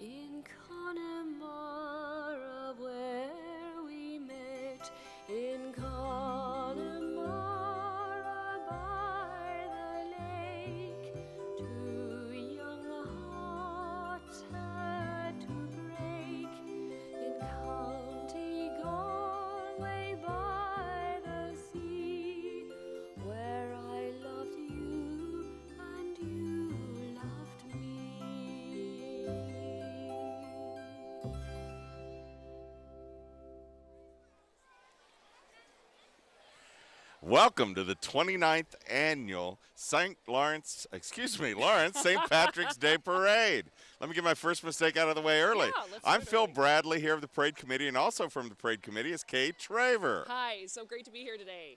in Connemara where we met, in Connemara by the lake. Two young hearts had to break, in County Galway by the sea, where I loved you and you loved me. Welcome to the 29th annual Lawrence St. Patrick's Day Parade. Let me get my first mistake out of the way early. Yeah, let's I'm do it Phil early. Bradley here of the Parade Committee, and also from the Parade Committee is Kate Traver. Hi, so great to be here today.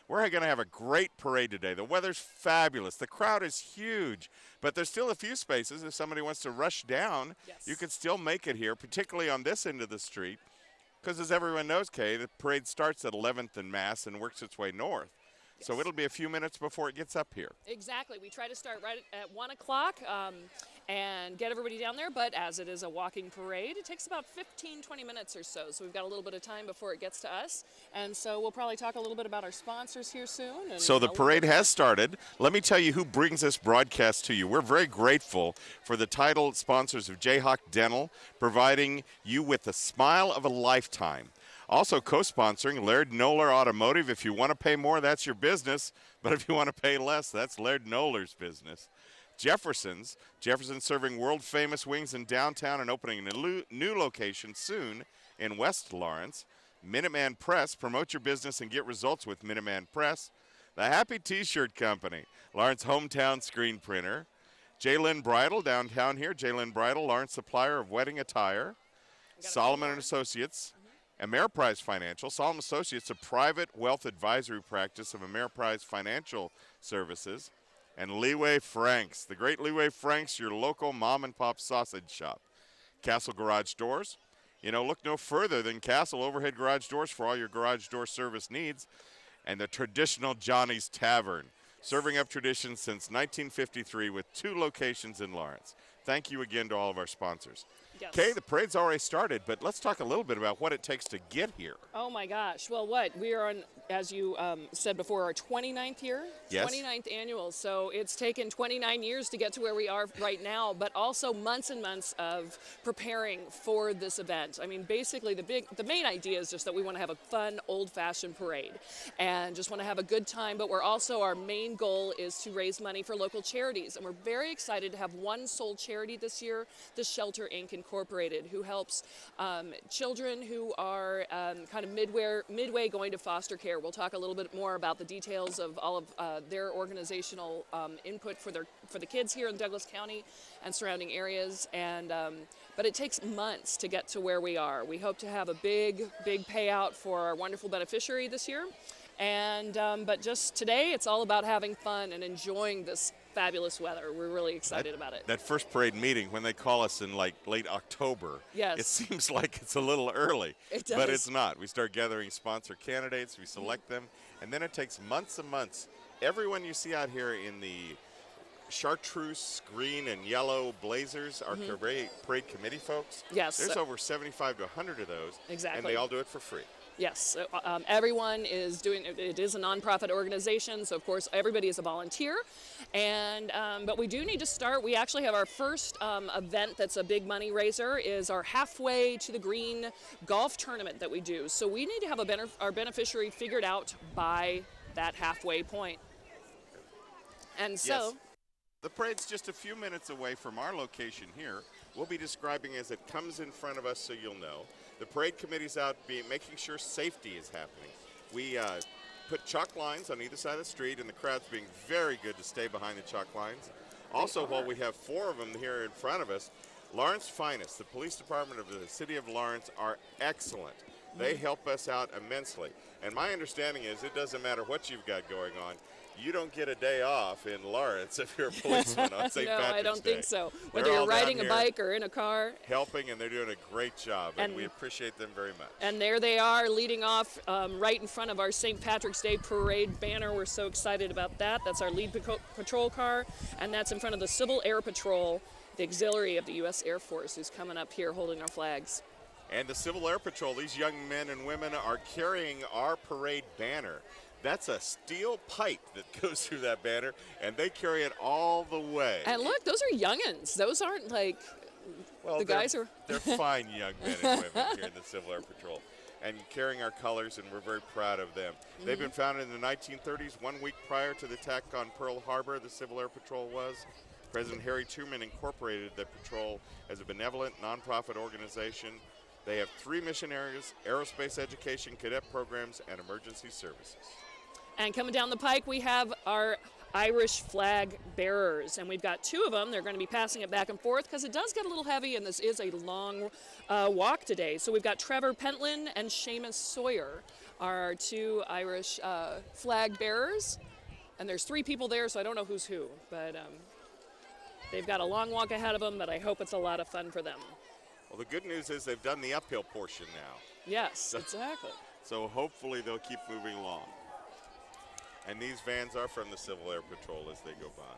We're going to have a great parade today. The weather's fabulous. The crowd is huge, but there's still a few spaces. If somebody wants to rush down, Yes. you can still make it here, particularly on this end of the street, because as everyone knows, Kay, the parade starts at 11th and Mass and works its way north. So Yes. it'll be a few minutes before it gets up here. Exactly. We try to start right at 1 o'clock and get everybody down there, but as it is a walking parade, it takes about 15-20 minutes or so. So we've got a little bit of time before it gets to us. And so we'll probably talk a little bit about our sponsors here soon. And So the we'll parade go- has started. Let me tell you who brings this broadcast to you. We're very grateful for the title sponsors of Jayhawk Dental, providing you with the smile of a lifetime. Also co-sponsoring Laird Noller Automotive. If you want to pay more, that's your business. But if you want to pay less, that's Laird Noller's business. Jefferson's serving world-famous wings in downtown and opening a new location soon in West Lawrence. Minuteman Press, promote your business and get results with Minuteman Press. The Happy T-Shirt Company, Lawrence hometown screen printer. Jalen Bridal downtown here. Jalen Bridal, Lawrence supplier of wedding attire. got a Solomon few and Associates. Ameriprise Financial. Solomon Associates, a private wealth advisory practice of Ameriprise Financial Services. And Leeway Franks, the great Leeway Franks, your local mom and pop sausage shop. Castle Garage Doors. You know, look no further than Castle Overhead Garage Doors for all your garage door service needs. And the traditional Johnny's Tavern, serving up tradition since 1953 with 2 locations in Lawrence. Thank you again to all of our sponsors. Yes. Kay, the parade's already started, but let's talk a little bit about what it takes to get here. Oh my gosh. Well, we are on, as you said before, our 29th year? Yes. 29th annual. So it's taken 29 years to get to where we are right now, but also months and months of preparing for this event. I mean, basically the main idea is just that we want to have a fun, old-fashioned parade and just want to have a good time, but our main goal is to raise money for local charities. And we're very excited to have one sole charity this year, the Shelter Inc. Incorporated, who helps children who are kind of midway going to foster care. We'll talk a little bit more about the details of all of their organizational input for the kids here in Douglas County and surrounding areas. And but it takes months to get to where we are. We hope to have a big payout for our wonderful beneficiary this year. And but just today, it's all about having fun and enjoying this fabulous weather. We're really excited about it. That first parade meeting, when they call us in like late October, Yes. it seems like it's a little early. It But does. it's not. We start gathering sponsor candidates, we select them, and then it takes months and months. Everyone you see out here in the chartreuse, green, and yellow blazers are parade committee folks. Yes. There's over 75 to 100 of those. And Exactly. they all do it for free. Yes, everyone is doing it. It is a nonprofit organization, so of course everybody is a volunteer. And but we do need to start. We actually have our first event that's a big money raiser. Is our halfway to the green golf tournament that we do. So we need to have our beneficiary figured out by that halfway point. And so. Yes. The parade's just a few minutes away from our location here. We'll be describing as it comes in front of us so you'll know. The parade committee's out making sure safety is happening. We put chalk lines on either side of the street, and the crowd's being very good to stay behind the chalk lines. Also, while we have 4 of them here in front of us, Lawrence Finest, the police department of the city of Lawrence, are excellent. They help us out immensely. And my understanding is it doesn't matter what you've got going on. You don't get a day off in Lawrence if you're a policeman on St. No, Patrick's I don't Day. think so. They're Whether all you're down riding a here bike or in a car. helping, and they're doing a great job, and And- we appreciate them very much. And there they are, leading off right in front of our St. Patrick's Day Parade banner. We're so excited about that. That's our lead patrol car, and that's in front of the Civil Air Patrol. the auxiliary of the U.S. Air Force, who's coming up here holding our flags. And the Civil Air Patrol, these young men and women are carrying our parade banner. That's a steel pipe that goes through that banner, and they carry it all the way. And look, those are youngins. Those aren't like Well, the guys are. They're fine young men and women here in the Civil Air Patrol, and carrying our colors, and we're very proud of them. They've been founded in the 1930s, 1 week prior to the attack on Pearl Harbor. The Civil Air Patrol was. President Harry Truman incorporated the patrol as a benevolent nonprofit organization. They have 3 mission areas: aerospace education, cadet programs, and emergency services. And coming down the pike, we have our Irish flag bearers, and we've got 2 of them. They're going to be passing it back and forth because it does get a little heavy, and this is a long walk today. So we've got Trevor Pentland and Seamus Sawyer are our 2 Irish flag bearers, and there's 3 people there, so I don't know who's who, but they've got a long walk ahead of them, but I hope it's a lot of fun for them. Well, the good news is they've done the uphill portion now. Yes, exactly. So hopefully they'll keep moving along. And these vans are from the Civil Air Patrol as they go by.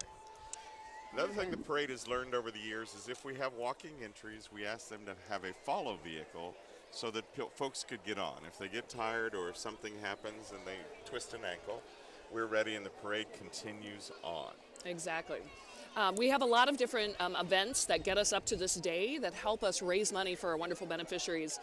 Another thing the parade has learned over the years is if we have walking entries, we ask them to have a follow vehicle so that folks could get on. If they get tired or if something happens and they twist an ankle, we're ready and the parade continues on. Exactly. We have a lot of different events that get us up to this day that help us raise money for our wonderful beneficiaries.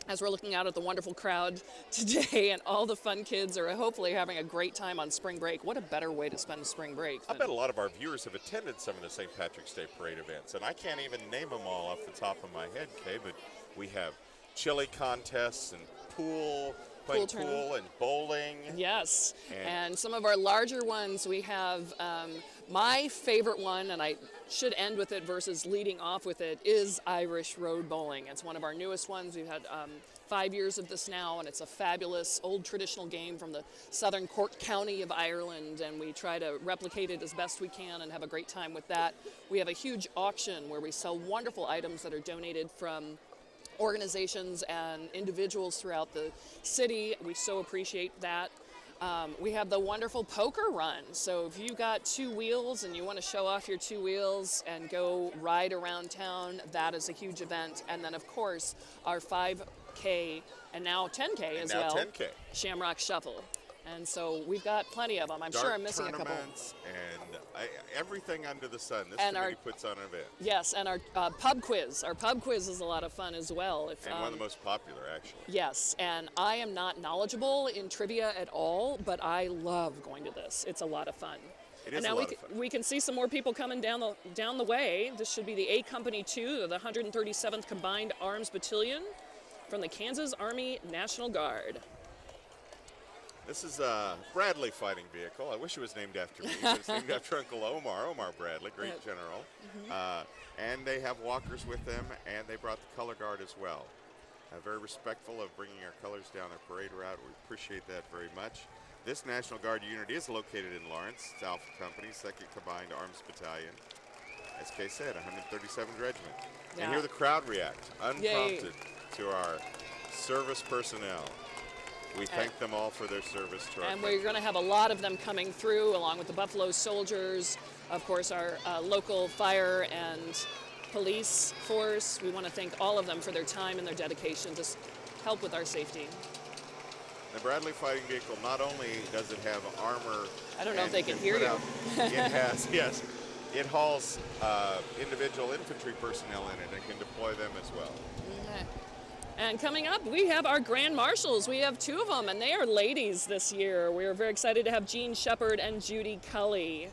As we're looking out at the wonderful crowd today, and all the fun kids are hopefully having a great time on spring break. What a better way to spend spring break. I bet a lot of our viewers have attended some of the St. Patrick's Day parade events, and I can't even name them all off the top of my head, Kay, but we have chili contests and playing pool and bowling. Yes, and some of our larger ones, we have my favorite one, and I should end with it versus leading off with it, is Irish Road Bowling. It's one of our newest ones. We've had 5 years of this now, and it's a fabulous old traditional game from the southern Cork County of Ireland, and we try to replicate it as best we can and have a great time with that. We have a huge auction where we sell wonderful items that are donated from organizations and individuals throughout the city. We so appreciate that. We have the wonderful poker run. So if you got 2 wheels and you want to show off your 2 wheels and go ride around town, that is a huge event. And then of course our 5K and now 10K as well. 10K. Shamrock Shuffle. And so we've got plenty of them. I'm sure I'm missing a couple. And everything under the sun. This and committee puts on an event. Yes, and our pub quiz. Our pub quiz is a lot of fun as well. And one of the most popular, actually. Yes, and I am not knowledgeable in trivia at all, but I love going to this. It's a lot of fun. It is and now a lot of fun. we can see some more people coming down the way. This should be the A Company 2, the 137th Combined Arms Battalion from the Kansas Army National Guard. This is a Bradley fighting vehicle. I wish it was named after me, but it's named after Uncle Omar Bradley, great general. And they have walkers with them, and they brought the color guard as well. Very respectful of bringing our colors down our parade route. We appreciate that very much. This National Guard unit is located in Lawrence. It's Alpha Company, 2nd Combined Arms Battalion. As Kay said, 137th Regiment. Yeah. And hear the crowd react, unprompted, Yay. to our service personnel. We thank them all for their service to our And country. we're going to have a lot of them coming through, along with the Buffalo Soldiers, of course, our local fire and police force. We want to thank all of them for their time and their dedication to help with our safety. The Bradley fighting vehicle, not only does it have armor. I don't know if and they can hear put you. out- it has, yes. It hauls individual infantry personnel in it and can deploy them as well. And coming up, we have our Grand Marshals. We have 2 of them, and they are ladies this year. We are very excited to have Jean Shepard and Judy Cully.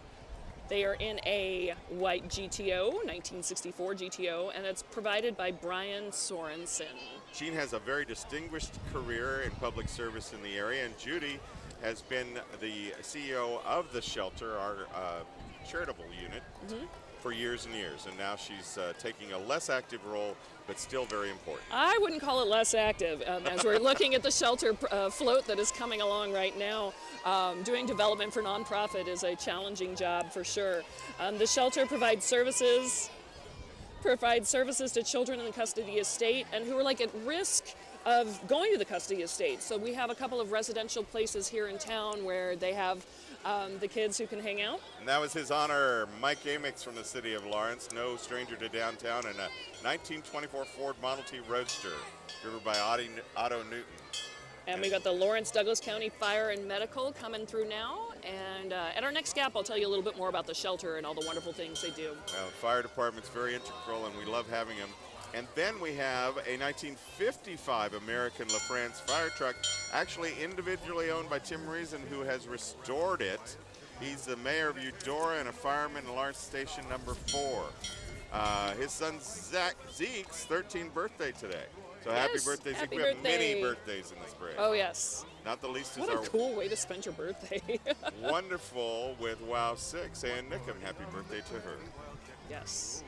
They are in a white GTO, 1964 GTO, and it's provided by Brian Sorensen. Jean has a very distinguished career in public service in the area, and Judy has been the CEO of the shelter, our charitable unit, for years and years. And now she's taking a less active role, but still very important. I wouldn't call it less active. As we're looking at the shelter float that is coming along right now, doing development for nonprofit is a challenging job for sure. The shelter provides services to children in the custody estate and who are like at risk of going to the custody estate. So we have a couple of residential places here in town where they have the kids who can hang out. And that was his honor, Mike Amix from the city of Lawrence, no stranger to downtown, in a 1924 Ford Model T Roadster, driven by Otto Newton. And we got the Lawrence Douglas County Fire and Medical coming through now. And at our next gap, I'll tell you a little bit more about the shelter and all the wonderful things they do. Well, the fire department's very integral, and we love having them. And then we have a 1955 American LaFrance fire truck, actually individually owned by Tim Reason, who has restored it. He's the mayor of Eudora and a fireman in Lawrence Station number 4. His son Zeke's 13th birthday today. So happy Yes, birthday, Zeke. happy We have birthday. many birthdays in this break. Oh, yes. Not the least is What a our cool way to spend your birthday. wonderful with Wow 6, Ann Nickham. Happy birthday to her. Yes.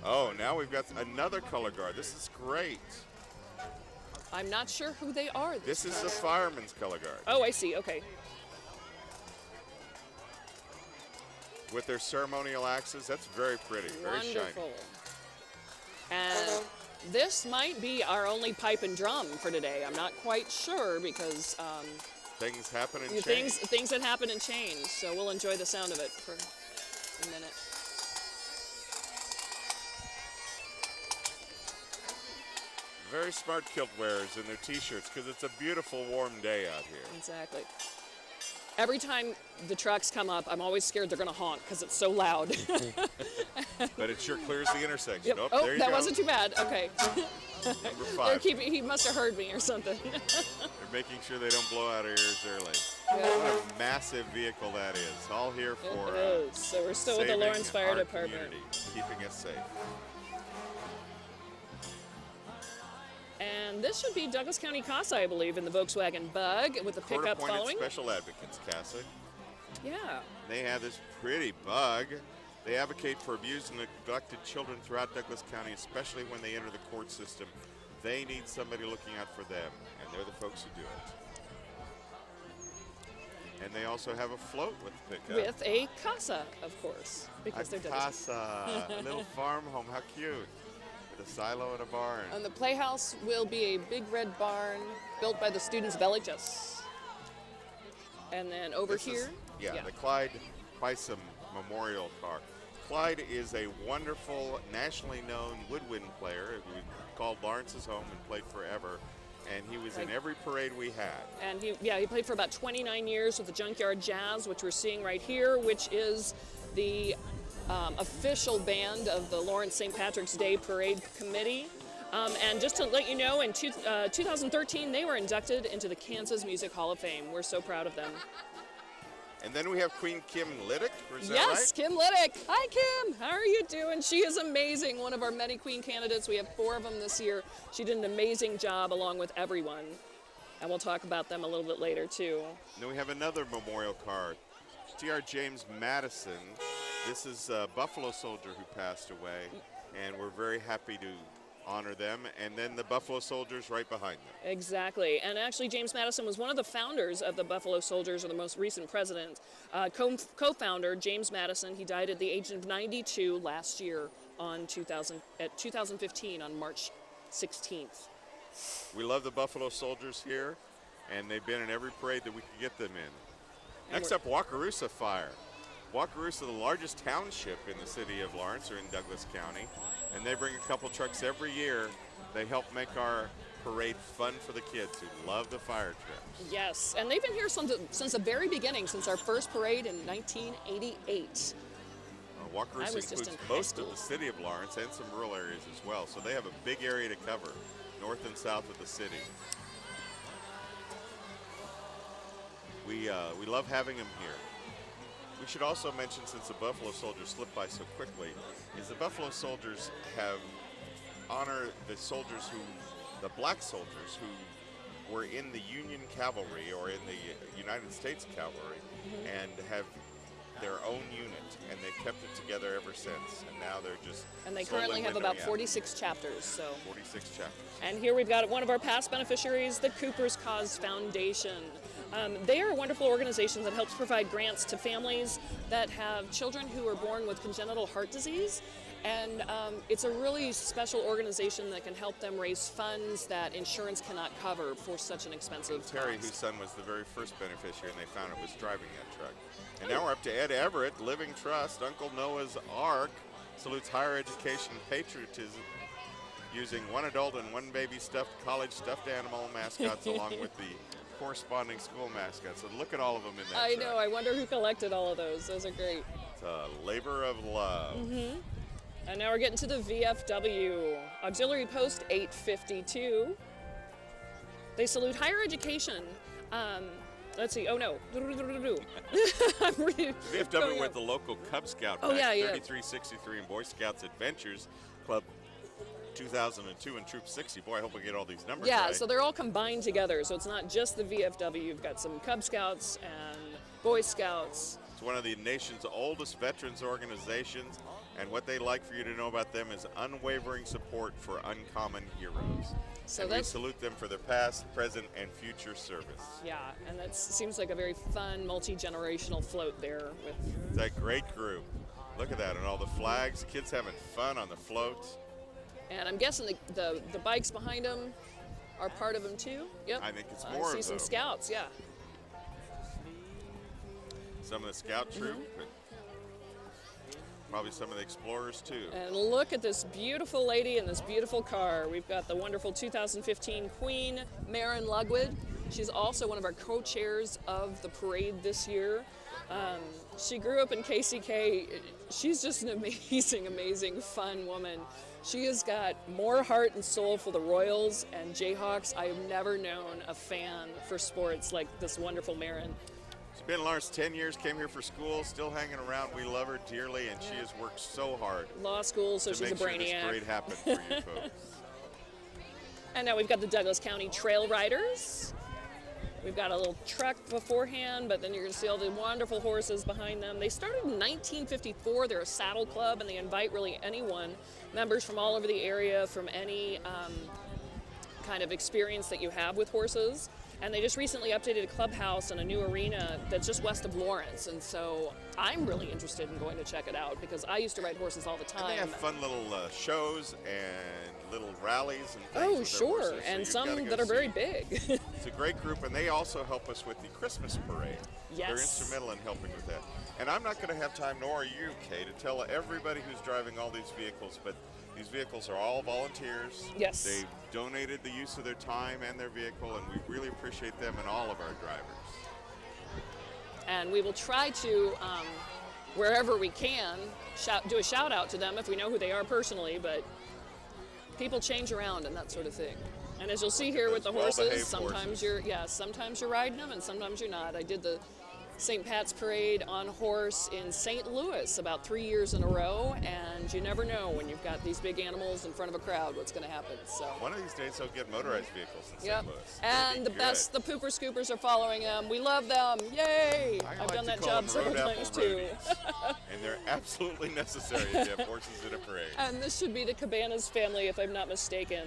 Oh, now we've got another color guard. This is great. I'm not sure who they are. This is time. the fireman's color guard. Oh, I see. Okay. With their ceremonial axes. That's very pretty, very shiny. Wonderful. And this might be our only pipe and drum for today. I'm not quite sure because Things happen and change. things that happen and change. So we'll enjoy the sound of it for a minute. Very smart kilt wearers in their t-shirts because it's a beautiful warm day out here. Exactly. Every time the trucks come up, I'm always scared they're going to honk because it's so loud. But it sure clears the intersection. Yep. Oh, Oh, there you that go. wasn't too bad. Okay. Number 5. He must have heard me or something. They're making sure they don't blow out our ears early. Yeah. What a massive vehicle that is. All here for It is. So we're still with the saving Lawrence Fire our Department. community, keeping us safe. And this should be Douglas County CASA, I believe, in the Volkswagen Bug with the pickup Court-appointed following. special advocates, Casa. Yeah. They have this pretty bug. They advocate for abused and neglected children throughout Douglas County, especially when they enter the court system. They need somebody looking out for them, and they're the folks who do it. And they also have a float with the pickup. With a CASA, of course, because A they're Douglas. casa, a little farm home. How cute. With a silo and a barn. And the playhouse will be a big red barn built by the students of LHS. And then over This is- here, yeah, the Clyde Bison Memorial Car. Clyde is a wonderful, nationally known woodwind player who called Lawrence's home and played forever. And he was in Right. every parade we had. and he played for about 29 years with the Junkyard Jazz, which we're seeing right here, which is the official band of the Lawrence St. Patrick's Day Parade Committee. And just to let you know, in 2013, they were inducted into the Kansas Music Hall of Fame. We're so proud of them. And then we have Queen Kim Liddick, is that Yes, right? Kim Liddick. Hi, Kim. How are you doing? She is amazing. One of our many queen candidates. We have 4 of them this year. She did an amazing job along with everyone. And we'll talk about them a little bit later, too. And then we have another memorial car, T.R. James Madison. This is a Buffalo soldier who passed away, and we're very happy to honor them. And then the Buffalo Soldiers right behind them. Exactly. And actually, James Madison was one of the founders of the Buffalo Soldiers, or the most recent president. Co-founder, James Madison, he died at the age of 92 last year at 2015 on March 16th. We love the Buffalo Soldiers here, and they've been in every parade that we could get them in. Next up, Wakarusa Fire. Wakarusa, the largest township in the city of Lawrence, or in Douglas County, and they bring a couple trucks every year. They help make our parade fun for the kids who love the fire trips. Yes, and they've been here since the very beginning, since our first parade in 1988. Wakarusa I was just includes in high most of school. the city of Lawrence and some rural areas as well, so they have a big area to cover, north and south of the city. We love having them here. We should also mention, since the Buffalo Soldiers slipped by so quickly, is the Buffalo Soldiers have honored the soldiers the black soldiers who were in the Union Cavalry or in the United States Cavalry and have their own unit, and they've kept it together ever since. And now they're just And they slowly currently have winnowing about out. 46 chapters, so. 46 chapters. And here we've got one of our past beneficiaries, the Cooper's Cause Foundation. They are a wonderful organization that helps provide grants to families that have children who are born with congenital heart disease. And it's a really special organization that can help them raise funds that insurance cannot cover for such an expensive Terry, cost. whose son was the very first beneficiary, and they found it was driving that truck. And now we're up to Ed Everett, Living Trust, Uncle Noah's Ark, salutes higher education patriotism using one adult and one baby college stuffed animal mascots along with the corresponding school mascots. So look at all of them in that I truck. know, I wonder who collected all of those. Those are great. It's a labor of love. And now we're getting to the VFW. Auxiliary Post 852. They salute higher education. Let's see. Oh no. I'm reading. VFW with the local Cub Scout Oh, Pack, yeah. 3363 and Boy Scouts Adventures Club 2002 and Troop 60. Boy, I hope we get all these numbers Yeah, right. so they're all combined together. So it's not just the VFW. You've got some Cub Scouts and Boy Scouts. It's one of the nation's oldest veterans organizations, and what they like for you to know about them is unwavering support for uncommon heroes. So and we that's salute them for their past, present, and future service. yeah, and that seems like a very fun multi-generational float there with. It's a great group. Look at that, and all the flags, kids having fun on the floats. And I'm guessing the bikes behind them are part of them too. Yep. I think it's I more see of some them. scouts. Yeah. Some of the scout troop, but probably some of the explorers too. And look at this beautiful lady in this beautiful car. We've got the wonderful 2015 Queen, Maren Lugwood. She's also one of our co-chairs of the parade this year. She grew up in KCK. She's just an amazing, amazing, fun woman. She has got more heart and soul for the Royals and Jayhawks. I have never known a fan for sports like this wonderful Maren. She's been in Lawrence 10 years, came here for school, still hanging around. We love her dearly, and she has worked so hard Law school, so to she's a make sure brainiac. this parade happened for you folks. And now we've got the Douglas County Trail Riders. We've got a little truck beforehand, but then you're going to see all the wonderful horses behind them. They started in 1954. They're a saddle club, and they invite really anyone, members from all over the area, from any kind of experience that you have with horses. And they just recently updated a clubhouse and a new arena that's just west of Lawrence. And so I'm really interested in going to check it out because I used to ride horses all the time. And they have fun little shows and little rallies and things. Oh, with their sure. horses, so And you've gotta some go that are very see. big. It's a great group, and they also help us with the Christmas parade. They're Yes. instrumental in helping with that. And I'm not going to have time, nor are you, Kay, to tell everybody who's driving all these vehicles, but these vehicles are all volunteers. Yes. They've donated the use of their time and their vehicle, and we really appreciate them and all of our drivers. And we will try to, wherever we can, do a shout out to them if we know who they are personally, but people change around and that sort of thing. And as you'll see here with the Those well-behaved horses, horses. sometimes you're riding them and sometimes you're not. I did the St. Pat's Parade on horse in St. Louis about 3 years in a row, and you never know when you've got these big animals in front of a crowd what's going to happen. So. One of these days, they'll get motorized vehicles in Yep. St. Louis. And the best, the pooper scoopers are following them. We love them. Yay! I I've like done to that call job them the several road times apple too. roadies. And they're absolutely necessary if you have horses in a parade. And this should be the Cabanas family, if I'm not mistaken.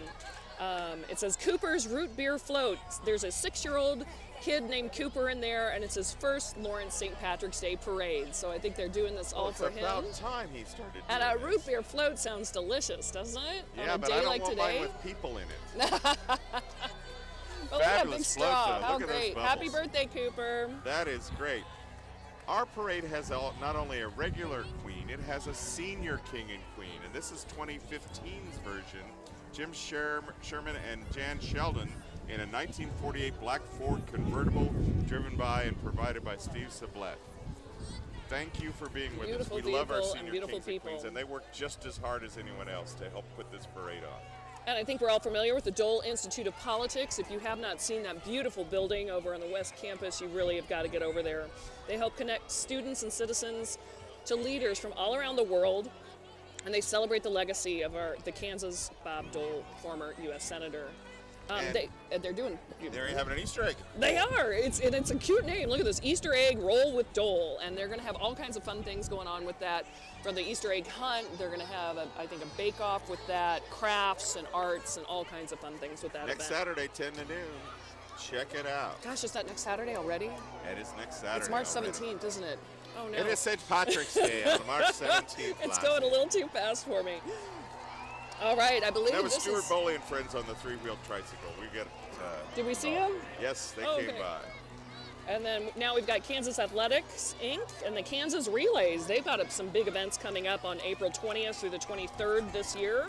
It says Cooper's Root Beer Float. There's a 6-year-old kid named Cooper in there, and it's his first Lawrence St. Patrick's Day parade. So I think they're doing this all It's for him. about time he started doing And a this. root beer float sounds delicious, doesn't it? Yeah, On a but day I don't like want today. mine with people in it. Oh, look at that big Fabulous float, straw. though. How Look at those great. bubbles. Happy birthday, Cooper. That is great. Our parade has not only a regular queen, it has a senior king and queen, and this is 2015's version. Jim Sherman and Jan Sheldon in a 1948 black Ford convertible driven by and provided by Steve Sublette. Thank you for being with Beautiful us. We love our people and senior beautiful kings and queens, people. and they work just as hard as anyone else to help put this parade on. And I think we're all familiar with the Dole Institute of Politics. If you have not seen that beautiful building over on the West Campus, you really have got to get over there. They help connect students and citizens to leaders from all around the world, and they celebrate the legacy of the Kansas Bob Dole, former U.S. Senator. They're doing. There you have an Easter egg. They are. It's a cute name. Look at this, Easter egg roll with Dole, and they're going to have all kinds of fun things going on with that. From the Easter egg hunt, they're going to have, I think, a bake-off with that, crafts and arts and all kinds of fun things with that Next event. Saturday, 10 to noon. check it out. Gosh, is that next Saturday already? It is next Saturday. It's March already. 17th, isn't it? Oh no. It is St. Patrick's Day on March 17th. It's Lassie. going a little too fast for me. All right, I believe That was this Stuart is. Bowley and friends on the three-wheeled tricycle. We get. Did we see him? Yes, they Oh, came okay. by. And then now we've got Kansas Athletics Inc. and the Kansas Relays. They've got some big events coming up on April 20th through the 23rd this year.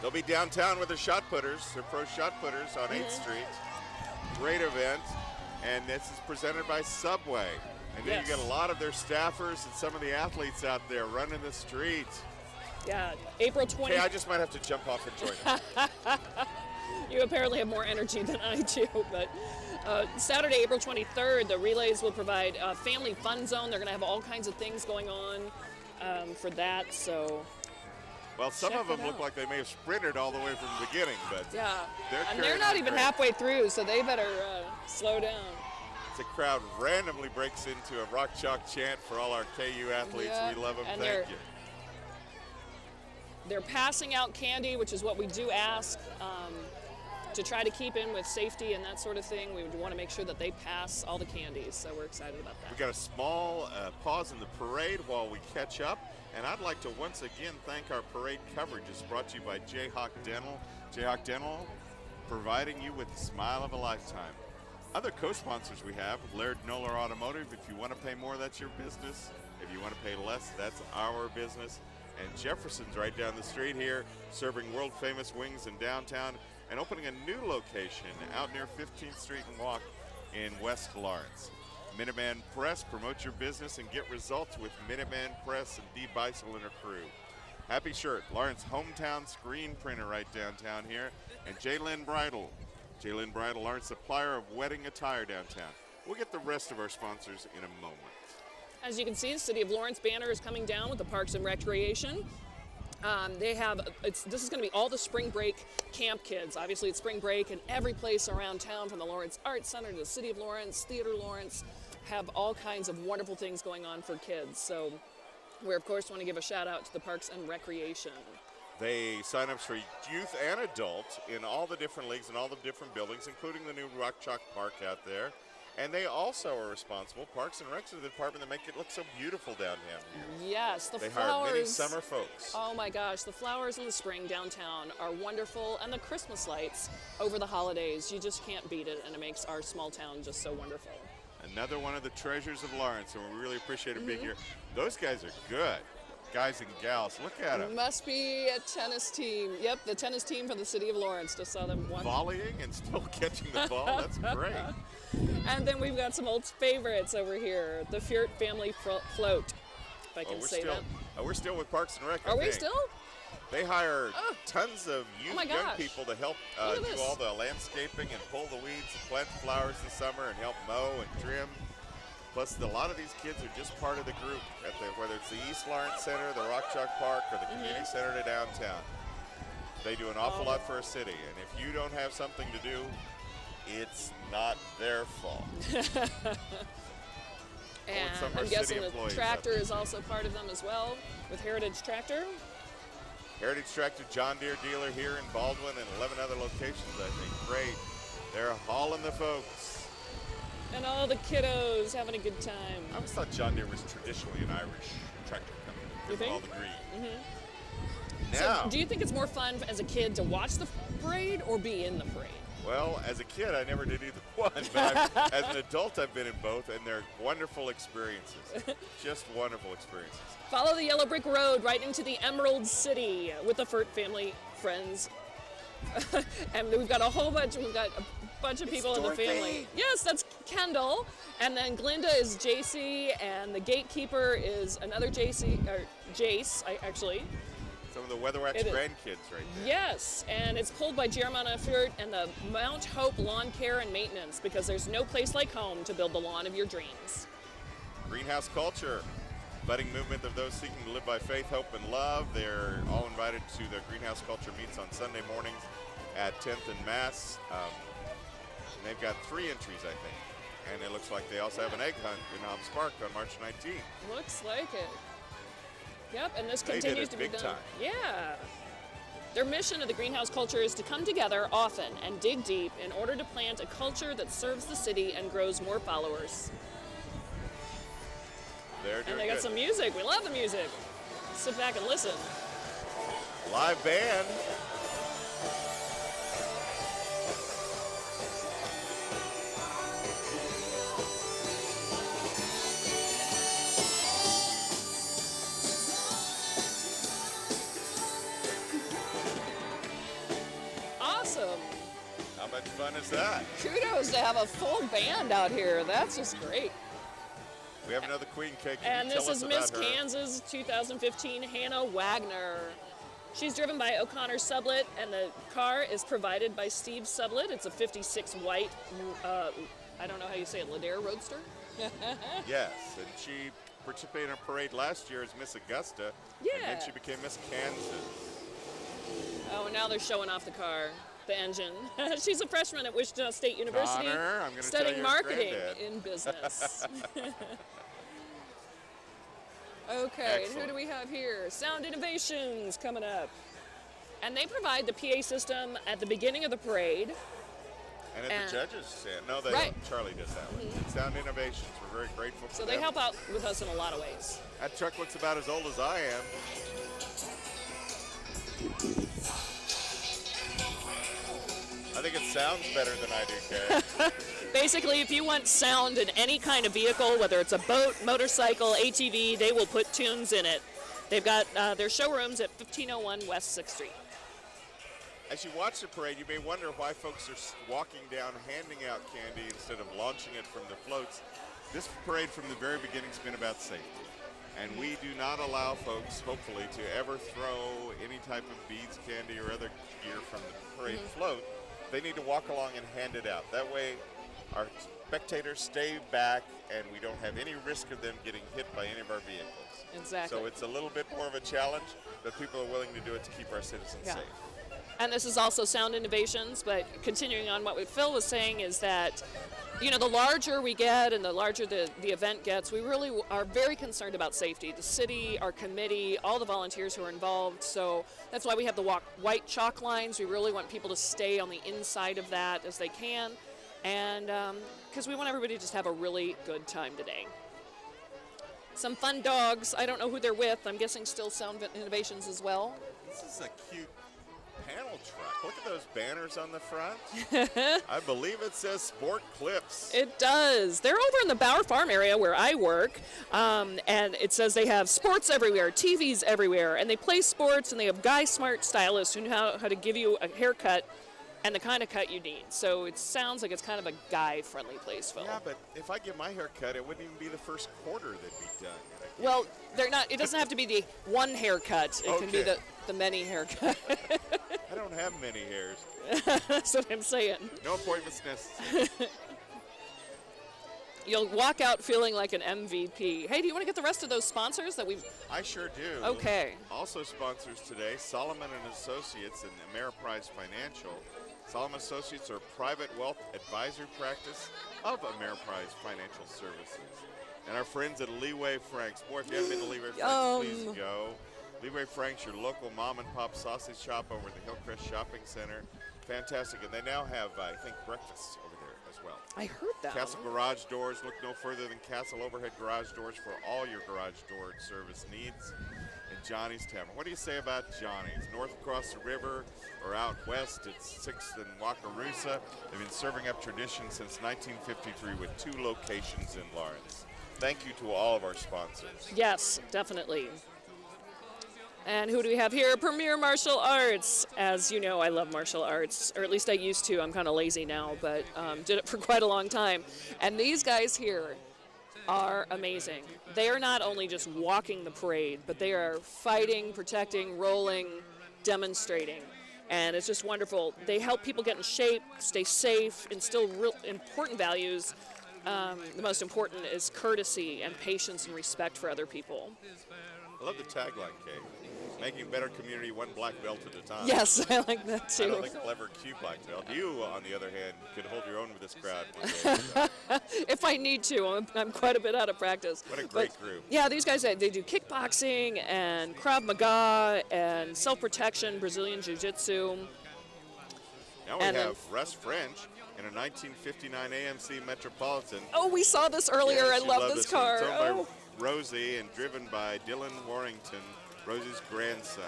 They'll be downtown with their shot putters, their pro shot putters on 8th Street. Great event. And this is presented by Subway. And then Yes. you get a lot of their staffers and some of the athletes out there running the streets. Yeah, April 20th. Hey, I just might have to jump off and join them. You apparently have more energy than I do, but Saturday, April 23rd, the Relays will provide a family fun zone. They're going to have all kinds of things going on for that, so Well, some Check of them it look out. like they may have sprinted all the way from the beginning, but yeah. They're And they're carrying not on even great. halfway through, so they better slow down. the crowd randomly breaks into a rock chalk chant for all our KU athletes. Yeah, We love them. and Thank you. They're passing out candy, which is what we do ask to try to keep in with safety and that sort of thing. We would want to make sure that they pass all the candies, so we're excited about We that. got a small pause in the parade while we catch up, and I'd like to once again thank our parade coverage. It's brought to you by Jayhawk Dental. Jayhawk Dental, providing you with the smile of a lifetime. Other co-sponsors we have, Laird Noller Automotive. If you want to pay more, that's your business. If you want to pay less, that's our business. And Jefferson's right down the street here, serving world-famous wings in downtown and opening a new location out near 15th Street and Walk in West Lawrence. Minuteman Press, promote your business and get results with Minuteman Press and Dee Beisel and her crew. Happy Shirt, Lawrence hometown screen printer right downtown here, and Jalen Bridal. Jalen Bridal, Lawrence supplier of wedding attire downtown. We'll get the rest of our sponsors in a moment. As you can see, the City of Lawrence banner is coming down with the Parks and Recreation. This is going to be all the spring break camp kids. Obviously, it's spring break, and every place around town, from the Lawrence Arts Center to the City of Lawrence, Theater Lawrence, have all kinds of wonderful things going on for kids. So we, of course, want to give a shout out to the Parks and Recreation. They sign ups for youth and adult in all the different leagues and all the different buildings, including the new Rock Chalk Park out there. And they also are responsible, Parks and Rec is the department that make it look so beautiful downtown here. Yes, the They flowers. hire many summer folks. Oh my gosh, the flowers in the spring downtown are wonderful, and the Christmas lights over the holidays, you just can't beat it, and it makes our small town just so wonderful. Another one of the treasures of Lawrence, and we really appreciate it being here. Those guys are good, guys and gals. Look at them. Must be a tennis team. Yep, the tennis team for the City of Lawrence. Just saw them one. Volleying and still catching the ball. That's great. And then we've got some old favorites over here. The Fjord Family Float, if I can say that. We're still with Parks and Rec. I Are we think. still? They hire tons of my young gosh. people to help Look at do this. all the landscaping and pull the weeds and plant flowers in summer and help mow and trim. Plus, a lot of these kids are just part of the group, whether it's the East Lawrence Center, the Rock Chalk Park, or the Community Center to downtown. They do an awful lot for a city, and if you don't have something to do, it's not their fault. And some of our I'm city guessing the employees tractor out there. is also part of them as well, with Heritage Tractor. Heritage Tractor John Deere dealer here in Baldwin and 11 other locations, I think. Great. They're hauling the folks. And all the kiddos having a good time. I always thought John Deere was traditionally an Irish tractor company You because of all think? the green. So Now, do you think it's more fun as a kid to watch the parade or be in the parade? well, as a kid, I never did either one, but as an adult, I've been in both, and they're wonderful experiences. Just wonderful experiences. Follow the yellow brick road right into the Emerald City with the Furt family friends. And we've got a bunch of people in the Dorothy. family. Yes, that's Kendall. And then Glinda is JC, and the gatekeeper is another JC, or Jace, actually. Some of the Weatherwax It is. grandkids right there. Yes, and it's pulled by Jeremiah Furt and the Mount Hope Lawn Care and Maintenance, because there's no place like home to build the lawn of your dreams. Greenhouse Culture, budding movement of those seeking to live by faith, hope, and love. They're all invited to the Greenhouse Culture meets on Sunday mornings at 10th and Mass. And they've got 3 entries, I think. And it looks like they also have an egg hunt in Hobbs Park on March 19th. Looks like it. Yep, and this They did continues it to be big done. time. Yeah. Their mission of the Greenhouse Culture is to come together often and dig deep in order to plant a culture that serves the city and grows more followers. They're doing And they got good. some music. We love the music. Sit back and listen. Live band. Awesome. How much fun is that? Kudos to have a full band out here. That's just great. We have another queen cake. And Can you this tell is us Miss about her? Kansas 2015 Hannah Wagner. She's driven by O'Connor Sublet, and the car is provided by Steve Sublet. It's a 56 white, I don't know how you say it, Ladare Roadster? Yes, and she participated in a parade last year as Miss Augusta. And then she Yeah. became Miss Kansas. Oh, and now they're showing off the car, the engine. She's a freshman at Wichita State University, Connor, I'm gonna tell studying your marketing granddad. in business. Okay, and who Excellent. do we have here? Sound Innovations coming up. And they provide the PA system at the beginning of the parade. And at And- the judges' stand. No, they Right. Mm-hmm. don't. Charlie does that one. Sound Innovations. We're very grateful for So them. they help out with us in a lot of ways. That truck looks about as old as I am. I think it sounds better than I do, Kay. Basically, if you want sound in any kind of vehicle, whether it's a boat, motorcycle, ATV, they will put tunes in it. They've got their showrooms at 1501 West 6th Street. As you watch the parade, you may wonder why folks are walking down handing out candy instead of launching it from the floats. This parade from the very beginning has been about safety. And we do not allow folks, hopefully, to ever throw any type of beads, candy, or other gear from the parade float. They need to walk along and hand it out. That way, our spectators stay back and we don't have any risk of them getting hit by any of our vehicles. Exactly. So it's a little bit more of a challenge, but people are willing to do it to keep our citizens Yeah. safe. And this is also Sound Innovations, but continuing on what Phil was saying is that, you know, the larger we get and the larger the event gets, we really are very concerned about safety. The city, our committee, all the volunteers who are involved. So that's why we have the white chalk lines. We really want people to stay on the inside of that as they can. And because we want everybody to just have a really good time today. Some fun dogs. I don't know who they're with. I'm guessing still Sound Innovations as well. This is a cute panel truck. Look at those banners on the front. I believe it says Sport Clips. It does. They're over in the Bower Farm area where I work, and it says they have sports everywhere, TVs everywhere, and they play sports, and they have guy smart stylists who know how to give you a haircut and the kind of cut you need. So it sounds like it's kind of a guy-friendly place, Phil. Yeah, but if I get my hair cut, it wouldn't even be the first quarter that'd be done. Well, they're not. It doesn't have to be the one haircut. It can be Okay. the many haircut. I don't have many hairs. That's what I'm saying. No appointments necessary. You'll walk out feeling like an MVP. Hey, do you want to get the rest of those sponsors that we? I sure do. Okay. Also sponsors today, Solomon & Associates and Ameriprise Financial. Solomon Associates are a private wealth advisory practice of Ameriprise Financial Services. And our friends at Leeway Franks. Boy, if you haven't been to Leeway Franks, please go. Leeway Franks, your local mom and pop sausage shop over at the Hillcrest Shopping Center. Fantastic. And they now have, I think, breakfast over there as well. I heard that. Castle Garage Doors. Look no further than Castle Overhead Garage Doors for all your garage door service needs. And Johnny's Tavern. What do you say about Johnny's? North across the river or out west at 6th and Wakarusa. They've been serving up tradition since 1953 with 2 locations in Lawrence. Thank you to all of our sponsors. Yes, definitely. And who do we have here? Premier Martial Arts. As you know, I love martial arts, or at least I used to. I'm kind of lazy now, but did it for quite a long time. And these guys here are amazing. They are not only just walking the parade, but they are fighting, protecting, rolling, demonstrating. And it's just wonderful. They help people get in shape, stay safe, instill real important values the most important is courtesy and patience and respect for other people. I love the tagline, Kate. Making better community one black belt at a time. Yes, I like that I don't too. think I'll ever cue black belt. You, on the other hand, could hold your own with this crowd one day. If I need to, I'm quite a bit out of practice. What a great group. Yeah, these guys, they do kickboxing and Krav Maga and self-protection, Brazilian Jiu-Jitsu. Now we And then- have Russ French in a 1959 AMC Metropolitan. Oh, we saw this earlier. Yeah, I she love loved this one. car. It's owned Oh. by Rosie and driven by Dylan Warrington, Rosie's grandson.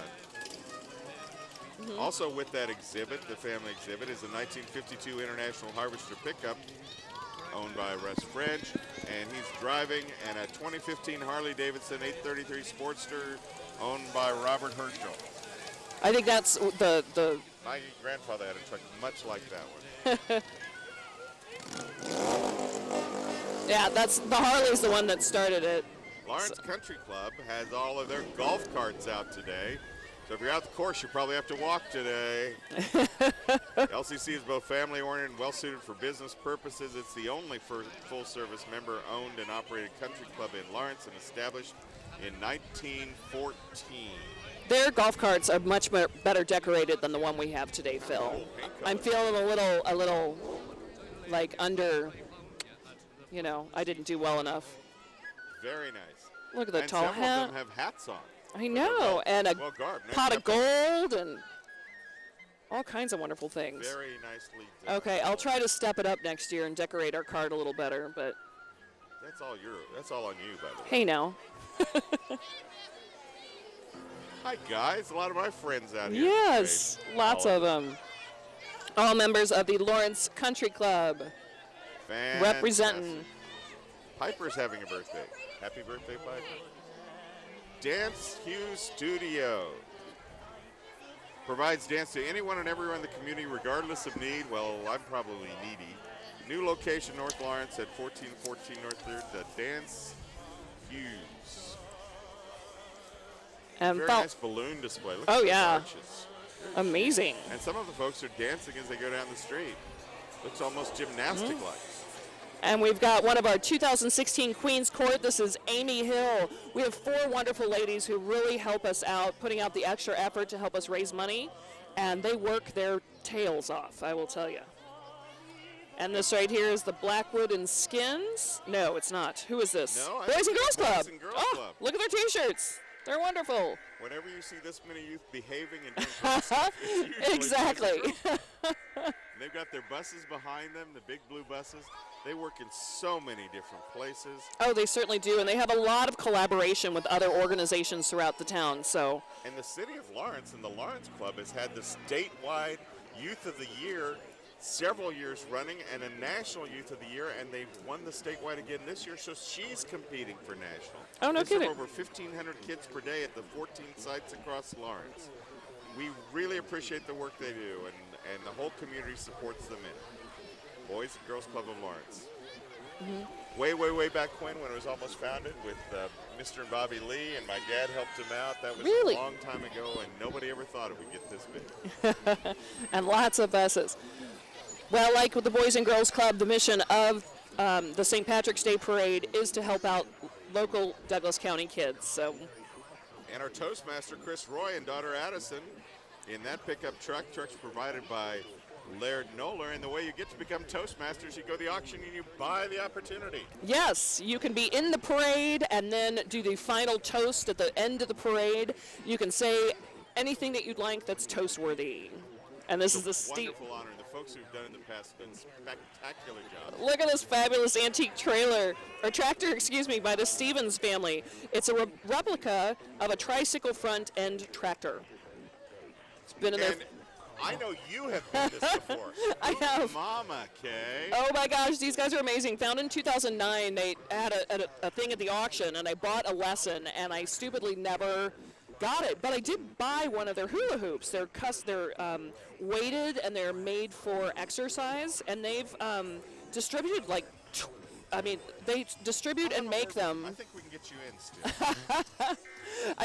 Mm-hmm. Also with that exhibit, the family exhibit, is a 1952 International Harvester pickup owned by Russ French, and he's driving, and a 2015 Harley-Davidson 833 Sportster owned by Robert Herschel. I think that's the My grandfather had a truck much like that one. yeah, that's the Harley's the one that started it. Lawrence Country Club has all of their golf carts out today. So if you're out the course, you probably have to walk today. LCC is both family-oriented and well-suited for business purposes. It's the only full-service member-owned and operated country club in Lawrence and established in 1914. Their golf carts are much better decorated than the one we have today, Phil. I'm feeling a little like under, I didn't do well enough. Very nice. Look at the And tall several hat. of them have hats on. I know, and a Well garbed. pot of gold and all kinds of wonderful things. Very nicely done. Okay, I'll try to step it up next year and decorate our cart a little better, but That's all on you, by the way. hey now. Hi, guys. A lot of my friends out here. Yes, Great. lots All of them. All members of the Lawrence Country Club Fantastic. representing. Piper's having a birthday. Happy birthday, Piper. Dance Hughes Studio provides dance to anyone and everyone in the community regardless of need. Well, I'm probably needy. New location, North Lawrence at 1414 North 3rd, the Dance Hughes. And Very felt nice balloon display. Look Oh, at those yeah. arches. amazing. And some of the folks are dancing as they go down the street. Looks almost gymnastic-like. And we've got one of our 2016 Queen's Court. This is Amy Hill. We have 4 wonderful ladies who really help us out, putting out the extra effort to help us raise money. And they work their tails off, I will tell you. And this right here is the Blackwood and Skins. No, it's not. Who is this? No, I Boys and think Girls it's Boys Club. and Girls Oh, Club. look at their T-shirts. They're wonderful. Whenever you see this many youth behaving and doing fun stuff, it's usually Boys and Exactly. Girls. And they've got their buses behind them, the big blue buses. They work in so many different places. Oh, they certainly do, and they have a lot of collaboration with other organizations throughout the town. So, And the city of Lawrence and the Lawrence Club has had the statewide Youth of the Year several years running and a National Youth of the Year, and they've won the statewide again this year, so she's competing for national. Oh, no They serve kidding. over 1,500 kids per day at the 14 sites across Lawrence. We really appreciate the work they do, and the whole community supports them in it. Boys and Girls Club of Lawrence. Way back when it was almost founded with Mr. and Bobby Lee, and my dad helped him out. That was Really? a long time ago, and nobody ever thought it would get this big. and lots of buses. Well, like with the Boys and Girls Club, the mission of the St. Patrick's Day Parade is to help out local Douglas County kids. So, And our Toastmaster, Chris Roy, and daughter Addison, in that pickup truck. Truck's provided by Laird Noller. And the way you get to become Toastmasters, you go to the auction and you buy the opportunity. yes, you can be in the parade and then do the final toast at the end of the parade. You can say anything that you'd like that's toast-worthy. And this is the Wonderful honor. And the folks who've done it in the past have done spectacular jobs. Look at this fabulous antique trailer, or tractor, excuse me, by the Stevens family. It's a replica of a tricycle front end tractor. It's been in there. And I know you have done this before. I have. Mama, Kay. Oh my gosh, these guys are amazing. Found in 2009, they had a thing at the auction, and I bought a lesson, and I stupidly never got it. But I did buy one of their hula hoops. They're weighted and they're made for exercise, and they've distributed they distribute and make them. I think we can get you in, Stu.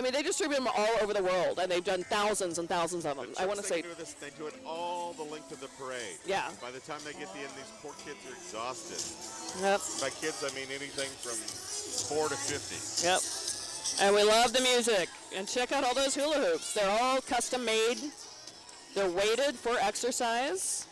I mean, they distribute them all over the world, and they've done thousands and thousands of them. I want to say, they do it all the length of the parade. Yeah. By the time they get to the end, these poor kids are exhausted. yep, By kids, I mean anything from 4 to 50. yep. And we love the music. And check out all those hula hoops. They're all custom made. They're weighted for exercise,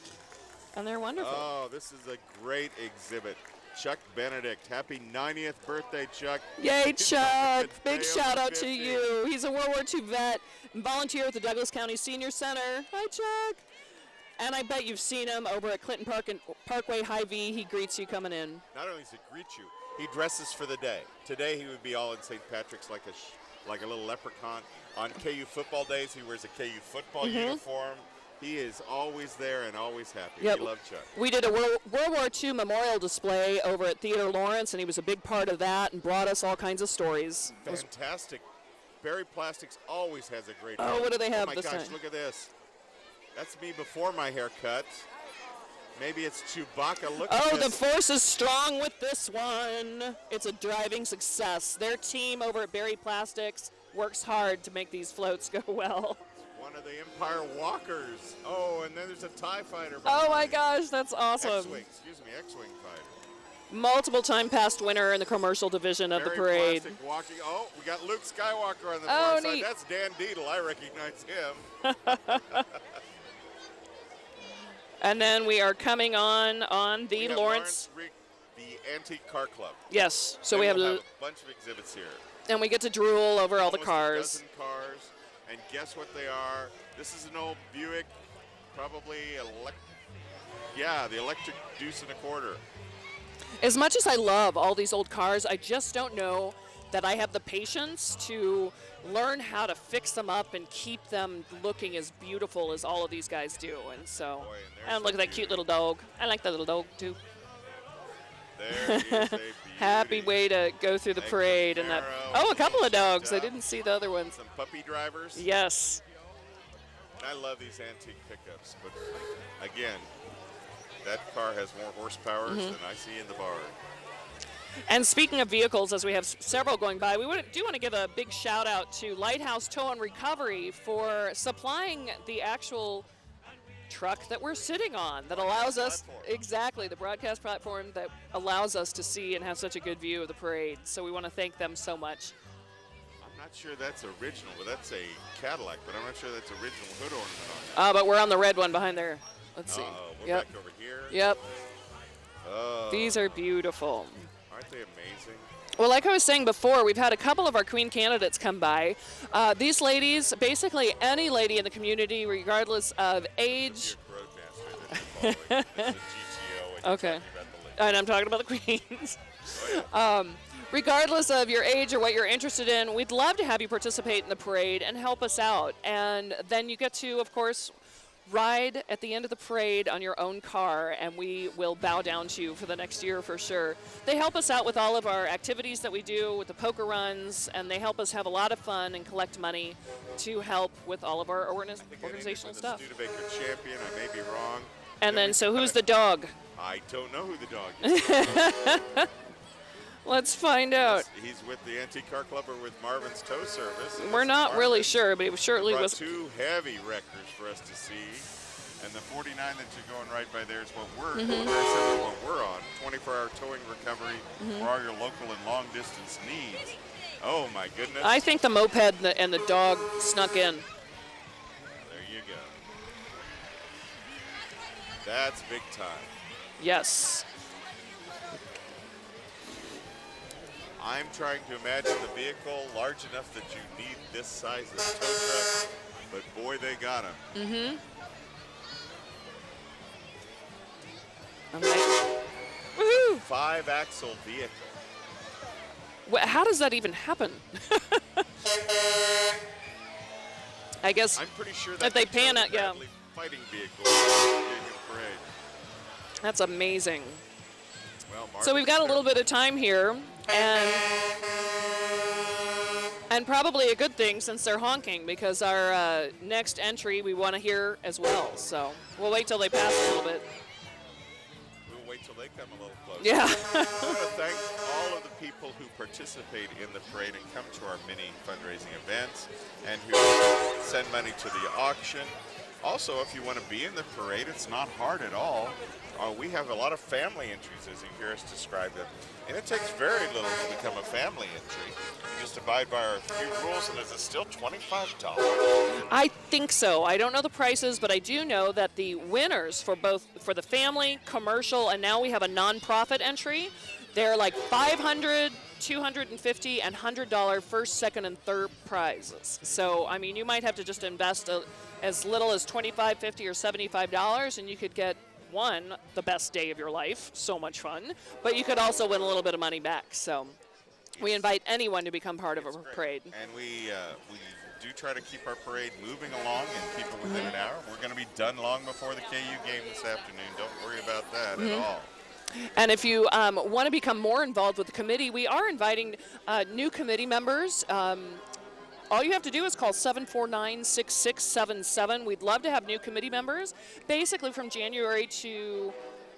and they're wonderful. Oh, this is a great exhibit. Chuck Benedict, happy 90th birthday, Chuck. Yay, Chuck! It's Big day shout over out to 50. you. He's a World War II vet and volunteer at the Douglas County Senior Center. Hi, Chuck. And I bet you've seen him over at Clinton Park and Parkway Hy-Vee. He greets you coming in. Not only does he greet you, he dresses for the day. Today he would be all in St. Patrick's like a little leprechaun. On KU football days, he wears a KU football uniform. He is always there and always happy. Yep. We love Chuck. We did a World War II memorial display over at Theodore Lawrence, and he was a big part of that and brought us all kinds of stories. It was- Fantastic. Barry Plastics always has a great Oh, what do they have Oh my this gosh, time? look at this. That's me before my haircut. Maybe it's Chewbacca. Look at Oh, this. the force is strong with this one. It's a driving success. Their team over at Barry Plastics works hard to make these floats go well. One of the Empire Walkers. Oh, and then there's a TIE fighter. Oh my gosh, that's awesome. X-Wing, X-Wing fighter. Multiple time past winner in the commercial division of the Barry parade. Plastic walking. Oh, we got Luke Skywalker on the Oh, far neat. side. That's Dan Deedle. I recognize him. And then we are coming on We the have Lawrence. the Antique Car Club. Yes, so And we have, we'll a bunch of exhibits here. and we get to drool over all the Almost cars. A dozen cars. And guess what they are? This is an old Buick, probably the electric deuce and a quarter. As much as I love all these old cars, I just don't know that I have the patience to learn how to fix them up and keep them looking as beautiful as all of these guys do. And so, Boy, and there's and look a at that cute beauty. little dog. I like that little dog too. There is a beauty. Happy way to go through the Hey, parade. And that. Camaro, Oh, a couple of dogs. I stuff. didn't see the other ones. Some puppy drivers. Yes. I love these antique pickups, but again, that car has more horsepower Mm-hmm. than I see in the barn. And speaking of vehicles, as we have several going by, we do want to give a big shout out to Lighthouse Tow and Recovery for supplying the actual truck that we're sitting on that allows us, Platform. exactly, the broadcast platform that allows us to see and have such a good view of the parade. So we want to thank them so much. I'm not sure that's original, but that's a Cadillac, but I'm not sure that's original hood ornament on it. But we're on the red one behind there. Let's see. Uh-oh, we're Yep. back over here. Yep. Oh, These are beautiful. aren't they amazing? Well, like I was saying before, we've had a couple of our Queen candidates come by. These ladies, basically any lady in the community, regardless of age. Buick Roadmaster that you're following. It's a GTO, and you're Okay. talking about the link. And I'm talking about the Queens. Oh, yeah. Regardless of your age or what you're interested in, we'd love to have you participate in the parade and help us out. And then you get to, of course, ride at the end of the parade on your own car, and we will bow down to you for the next year for sure. They help us out with all of our activities that we do with the poker runs, and they help us have a lot of fun and collect money to help with all of our I think I organizational named it stuff. the Studebaker champion. I may be wrong. And then, we so who's got the dog? I don't know who the dog is. Let's find out. He's with the Antique Car Club or with Marvin's Tow Service. We're not really sure, but it surely Brought was. two heavy wreckers for us to see. And the 49 that you're going right by there is what we're Mm-hmm. what we're on. 24-hour towing recovery for all your local and long distance needs. Oh my goodness. I think the moped and the dog snuck in. There you go. That's big time. Yes. I'm trying to imagine the vehicle large enough that you need this size of tow truck, but boy, they got them. Mm-hmm. Amazing. Woohoo! 5-axle vehicle. How does that even happen? I guess I'm pretty sure If that's they a pan Joe it, yeah. Bradley fighting vehicle being in parade. that's amazing. Well, So we've got a little bit of time here, and probably a good thing since they're honking, because our next entry we want to hear as well. So we'll wait till they pass a little bit. We'll wait till they come a little closer. Yeah. I want to thank all of the people who participate in the parade and come to our many fundraising events and who send money to the auction. Also, if you want to be in the parade, it's not hard at all. We have a lot of family entries, as you hear us describe them. And it takes very little to become a family entry. You just abide by our few rules, and is it still $25? I think so. I don't know the prices, but I do know that the winners for the family, commercial, and now we have a nonprofit entry, they're like $500, $250, and $100 first, second, and third prizes. So, I mean, you might have to just invest as little as $25, $50, or $75, and you could get the best day of your life, so much fun, but you could also win a little bit of money back. So we invite anyone to become part of a parade. And we do try to keep our parade moving along and keep it within an hour. We're going to be done long before the KU game this afternoon. Don't worry about that at all. And if you want to become more involved with the committee, we are inviting new committee members. All you have to do is call 749-6677. We'd love to have new committee members. Basically, from January to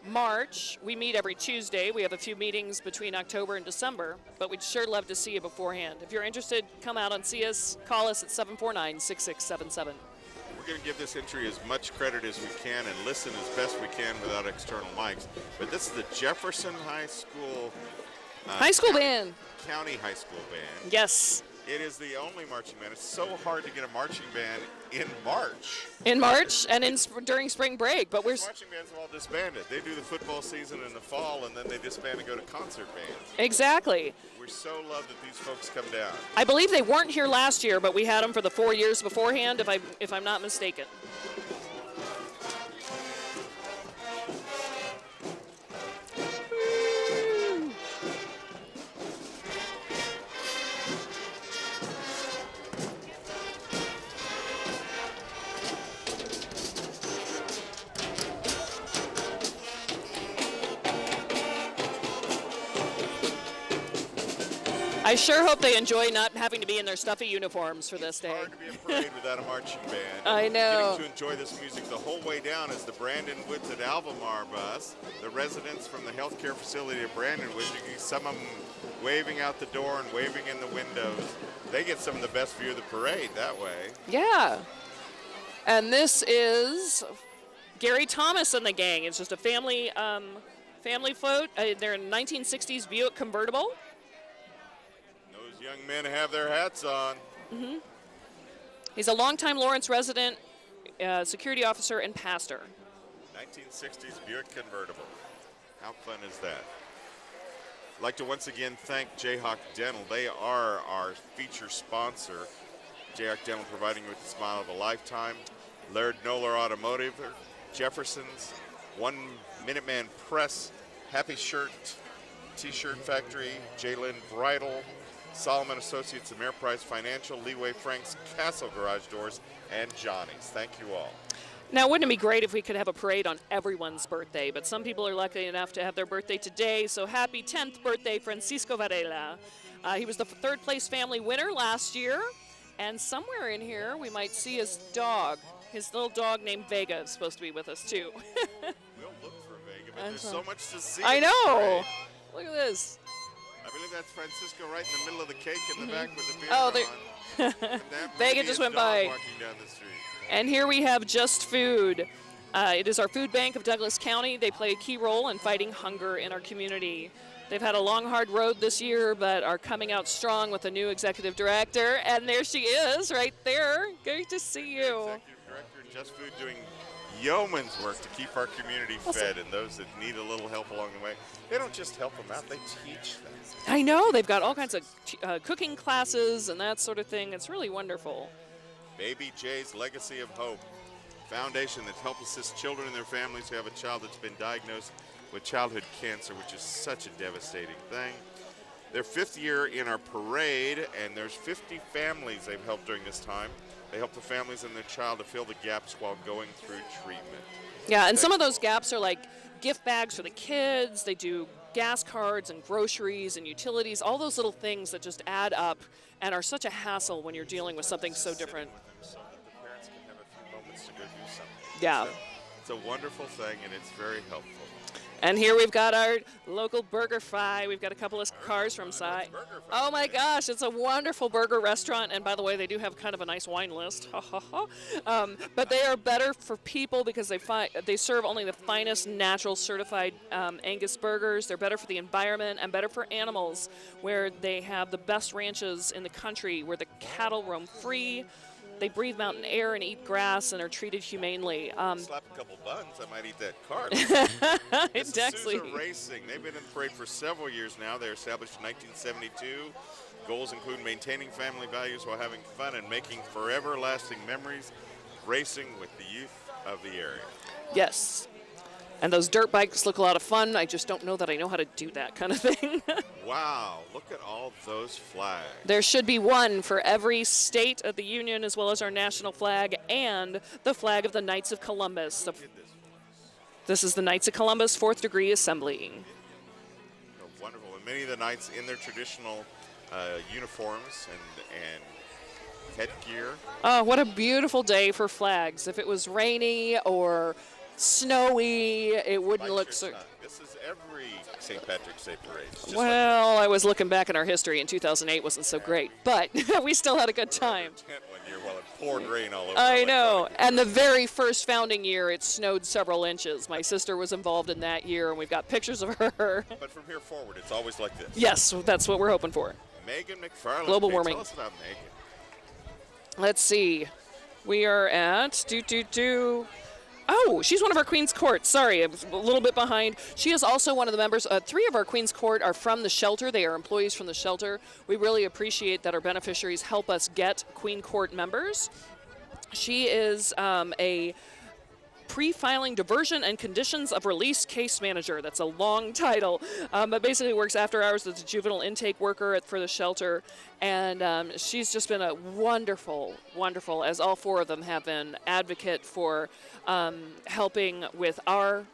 March, we meet every Tuesday. We have a few meetings between October and December, but we'd sure love to see you beforehand. If you're interested, come out and see us. Call us at 749-6677. We're going to give this entry as much credit as we can and listen as best we can without external mics. But this is the Jefferson High School band. County High School band. Yes. It is the only marching band. It's so hard to get a marching band in March. In March and during spring break, but we're Marching bands have all disbanded. They do the football season in the fall, and then they disband and go to concert bands. exactly. We so love that these folks come down. I believe they weren't here last year, but we had them for the 4 years beforehand, if I'm not mistaken. I sure hope they enjoy not having to be in their stuffy uniforms for this day. It's hard to be a parade without a marching band. I know. Getting to enjoy this music the whole way down is the Brandon Woods at Albemarle bus. The residents from the healthcare facility at Brandon Woods, you can see some of them waving out the door and waving in the windows. They get some of the best view of the parade that way. Yeah. And this is Gary Thomas and the gang. It's just a family float. They're in 1960s Buick convertible. Those young men have their hats on. Mm-hmm. He's a longtime Lawrence resident, security officer, and pastor. 1960s Buick convertible. How fun is that? I'd like to once again thank Jayhawk Dental. They are our feature sponsor. Jayhawk Dental providing you with the smile of a lifetime. Laird Noller Automotive, Jefferson's, One Minuteman Press, Happy Shirt, T-Shirt Factory, Jalen Bridal, Solomon Associates, Ameriprise Financial, Leeway Franks, Castle Garage Doors, and Johnny's. Thank you all. Now, wouldn't it be great if we could have a parade on everyone's birthday? But some people are lucky enough to have their birthday today, so happy 10th birthday, Francisco Varela. He was the third place family winner last year, and somewhere in here we might see his dog. His little dog named Vega is supposed to be with us, too. We'll look for Vega, but there's so much to see. I know. Right? Look at this. I believe that's Francisco right in the middle of the cake in the back with the beard Oh, on. Vega just went by. Walking down the street. And here we have Just Food. It is our food bank of Douglas County. They play a key role in fighting hunger in our community. They've had a long, hard road this year, but are coming out strong with a new executive director. And there she is, right there. Great to see you. Executive Director of Just Food doing yeoman's work to keep our community fed and those that need a little help along the way. They don't just help them out, they teach them. I know. They've got all kinds of cooking classes and that sort of thing. It's really wonderful. Baby J's Legacy of Hope, foundation that helps assist children and their families who have a child that's been diagnosed with childhood cancer, which is such a devastating thing. Their 5th year in our parade, and there's 50 families they've helped during this time. They help the families and their child to fill the gaps while going through treatment. Yeah, and some of those gaps are like gift bags for the kids. They do gas cards and groceries and utilities, all those little things that just add up and are such a hassle when you're dealing with something so different. So that the parents can have a few moments to go do something. Yeah. So it's a wonderful thing, and it's very helpful. And here we've got our local Burger Fi. We've got a couple of cars from side. Oh my gosh, it's a wonderful burger restaurant. And by the way, they do have kind of a nice wine list. But they are better for people because they serve only the finest natural certified Angus burgers. They're better for the environment and better for animals, where they have the best ranches in the country where the cattle roam free. They breathe mountain air and eat grass and are treated humanely. Slap a couple buns, I might eat that car. This is Exactly. Sousa Racing. They've been in the parade for several years now. They were established in 1972. Goals include maintaining family values while having fun and making forever lasting memories, racing with the youth of the area. Yes. And those dirt bikes look a lot of fun. I just don't know that I know how to do that kind of thing. Wow, look at all those flags. There should be one for every state of the Union, as well as our national flag and the flag of the Knights of Columbus. This is the Knights of Columbus 4th Degree Assembly. Oh, wonderful. And many of the knights in their traditional uniforms and headgear. Oh, what a beautiful day for flags. If it was rainy or snowy, it wouldn't Like look so. This is every St. Patrick's Day parade. It's just Well, I was looking back in our history, and 2008 wasn't so great, but we still had a good time. like tent one year while it poured rain all over. I know. electronic And the very first founding year, it snowed several inches. My sister was involved in that year, and we've got pictures of her. But from here forward, it's always like this. Yes, that's what we're hoping for. Megan McFarland. Global Hey, warming. Tell us about Megan. Let's see. We are at Oh, she's one of our Queen's Court. Sorry, I was a little bit behind. She is also one of the members. 3 of our Queen's Court are from the shelter. They are employees from the shelter. We really appreciate that our beneficiaries help us get Queen Court members. She is a pre-filing diversion and conditions of release case manager. That's a long title, but basically works after hours as a juvenile intake worker for the shelter. And she's just been a wonderful, as all 4 of them have been, advocate for helping with our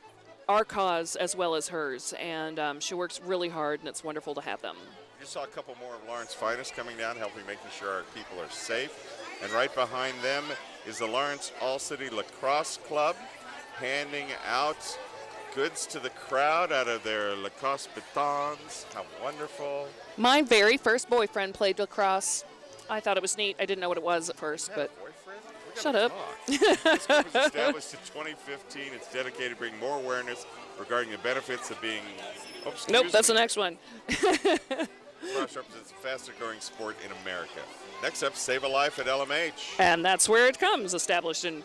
cause as well as hers. And she works really hard, and it's wonderful to have them. You saw a couple more of Lawrence Finest coming down, helping making sure our people are safe. And right behind them is the Lawrence All-City Lacrosse Club, handing out goods to the crowd out of their lacrosse batons. How wonderful. My very first boyfriend played lacrosse. I thought it was neat. I didn't know what it was at first, but Boyfriend? We Shut gotta up. talk. This group was established in 2015. It's dedicated to bringing more awareness regarding the benefits of being... Oops, nope, excuse that's me. the next one. Lacrosse represents the fastest growing sport in America. Next up, Save a Life at LMH. And that's where it comes, established in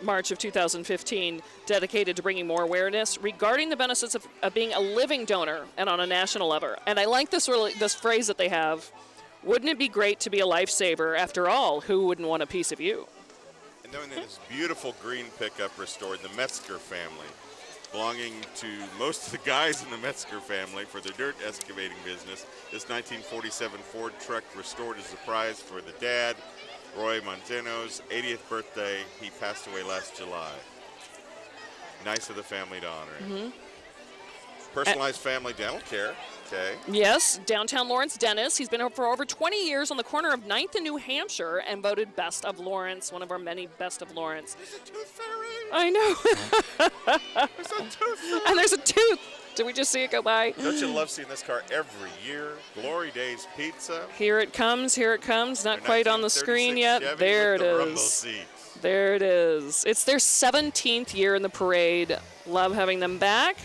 March of 2015, dedicated to bringing more awareness regarding the benefits of being a living donor and on a national level. And I like this phrase that they have, wouldn't it be great to be a lifesaver? After all, who wouldn't want a piece of you? And then this beautiful green pickup restored, the Metzger family, belonging to most of the guys in the Metzger family for their dirt excavating business. This 1947 Ford truck restored as a prize for the dad, Roy Manzano's 80th birthday. He passed away last July. Nice of the family to honor him. Personalized family dental care. Okay. Yes, downtown Lawrence Dennis. He's been for over 20 years on the corner of 9th and New Hampshire and voted Best of Lawrence, one of our many Best of Lawrence. There's a tooth fairy. I know. There's a tooth fairy. And there's a tooth. Did we just see it go by? Don't you love seeing this car every year? Glory Days Pizza. Here it comes, here it comes. Not quite on the screen 1936 yet. Chevy There with it the rumble is. seats. There it is. It's their 17th year in the parade. Love having them back.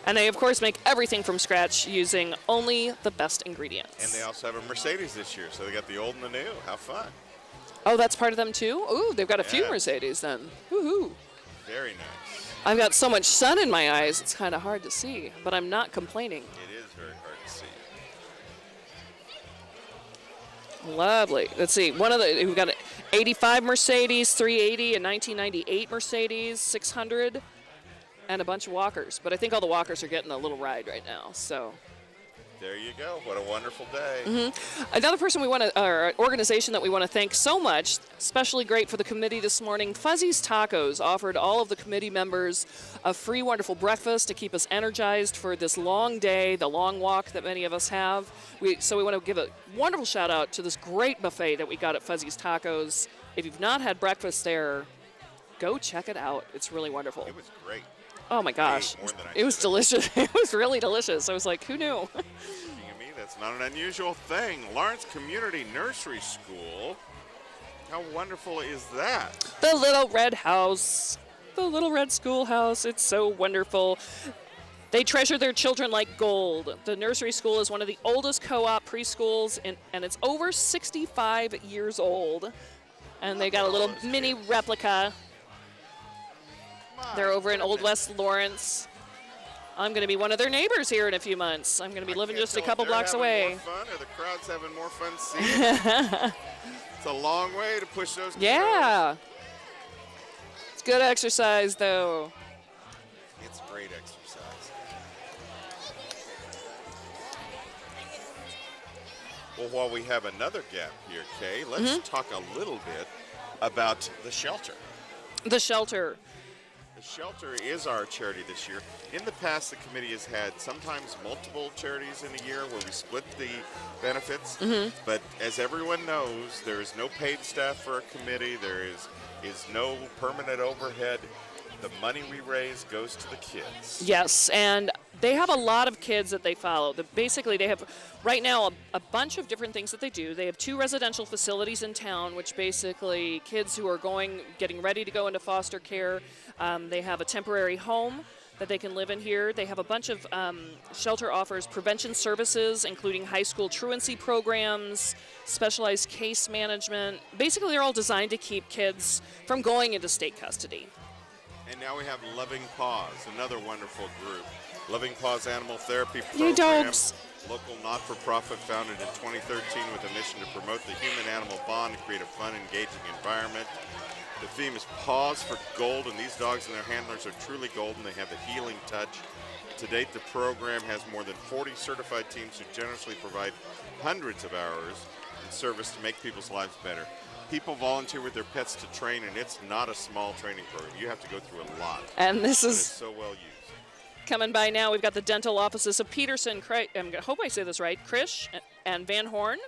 And they, of course, make everything from scratch using only the best ingredients. And they also have a Mercedes this year, so they got the old and the new. How fun. Oh, that's part of them too? Ooh, they've got a few Yeah. Mercedes then. Woohoo. Very nice. I've got so much sun in my eyes, it's kind of hard to see, but I'm not complaining. It is very hard to see. Lovely. Let's see. We've got an 85 Mercedes, 380, a 1998 Mercedes, 600, and a bunch of walkers. But I think all the walkers are getting a little ride right now. So There you go. What a wonderful day. another person or organization that we want to thank so much, especially great for the committee this morning, Fuzzy's Tacos offered all of the committee members a free wonderful breakfast to keep us energized for this long day, the long walk that many of us have. So we want to give a wonderful shout out to this great buffet that we got at Fuzzy's Tacos. If you've not had breakfast there, go check it out. It's really wonderful. It was great. Oh my gosh. More than I It was should have. delicious. It was really delicious. I was like, who knew? Speaking of me, that's not an unusual thing. Lawrence Community Nursery School. How wonderful is that? The Little Red House. The Little Red Schoolhouse. It's so wonderful. They treasure their children like gold. The nursery school is one of the oldest co-op preschools, and it's over 65 years old. And they got a little those mini kids. replica. My They're over in Old goodness. West Lawrence. I'm going to be one of their neighbors here in a few months. I'm going to be I living can't just a tell if couple they're blocks having away. More fun or the crowd's having more fun seeing. It's a long way to push those. Yeah. It's good exercise, though. controls. It's great exercise. Well, while we have another gap here, Kay, let's Mm-hmm. talk a little bit about the shelter. The shelter. The shelter is our charity this year. In the past, the committee has had sometimes multiple charities in a year where we split the benefits. But as everyone knows, there is no paid staff for a committee. There is no permanent overhead. The money we raise goes to the kids. Yes, and they have a lot of kids that they follow. Basically, they have right now a bunch of different things that they do. They have 2 residential facilities in town, which basically kids who are getting ready to go into foster care. They have a temporary home that they can live in here. They have a bunch of shelter offers prevention services, including high school truancy programs, specialized case management. Basically, they're all designed to keep kids from going into state custody. And now we have Loving Paws, another wonderful group. Loving Paws Animal Therapy Yay, Program, dogs. local not-for-profit founded in 2013 with a mission to promote the human-animal bond and create a fun, engaging environment. The theme is Paws for Gold, and these dogs and their handlers are truly golden. They have the healing touch. To date, the program has more than 40 certified teams who generously provide hundreds of hours in service to make people's lives better. People volunteer with their pets to train, and it's not a small training program. You have to go through a lot. And this But it's is so well used. coming by now. We've got the dental offices of Peterson, I hope I say this right, Krish and Van Horn,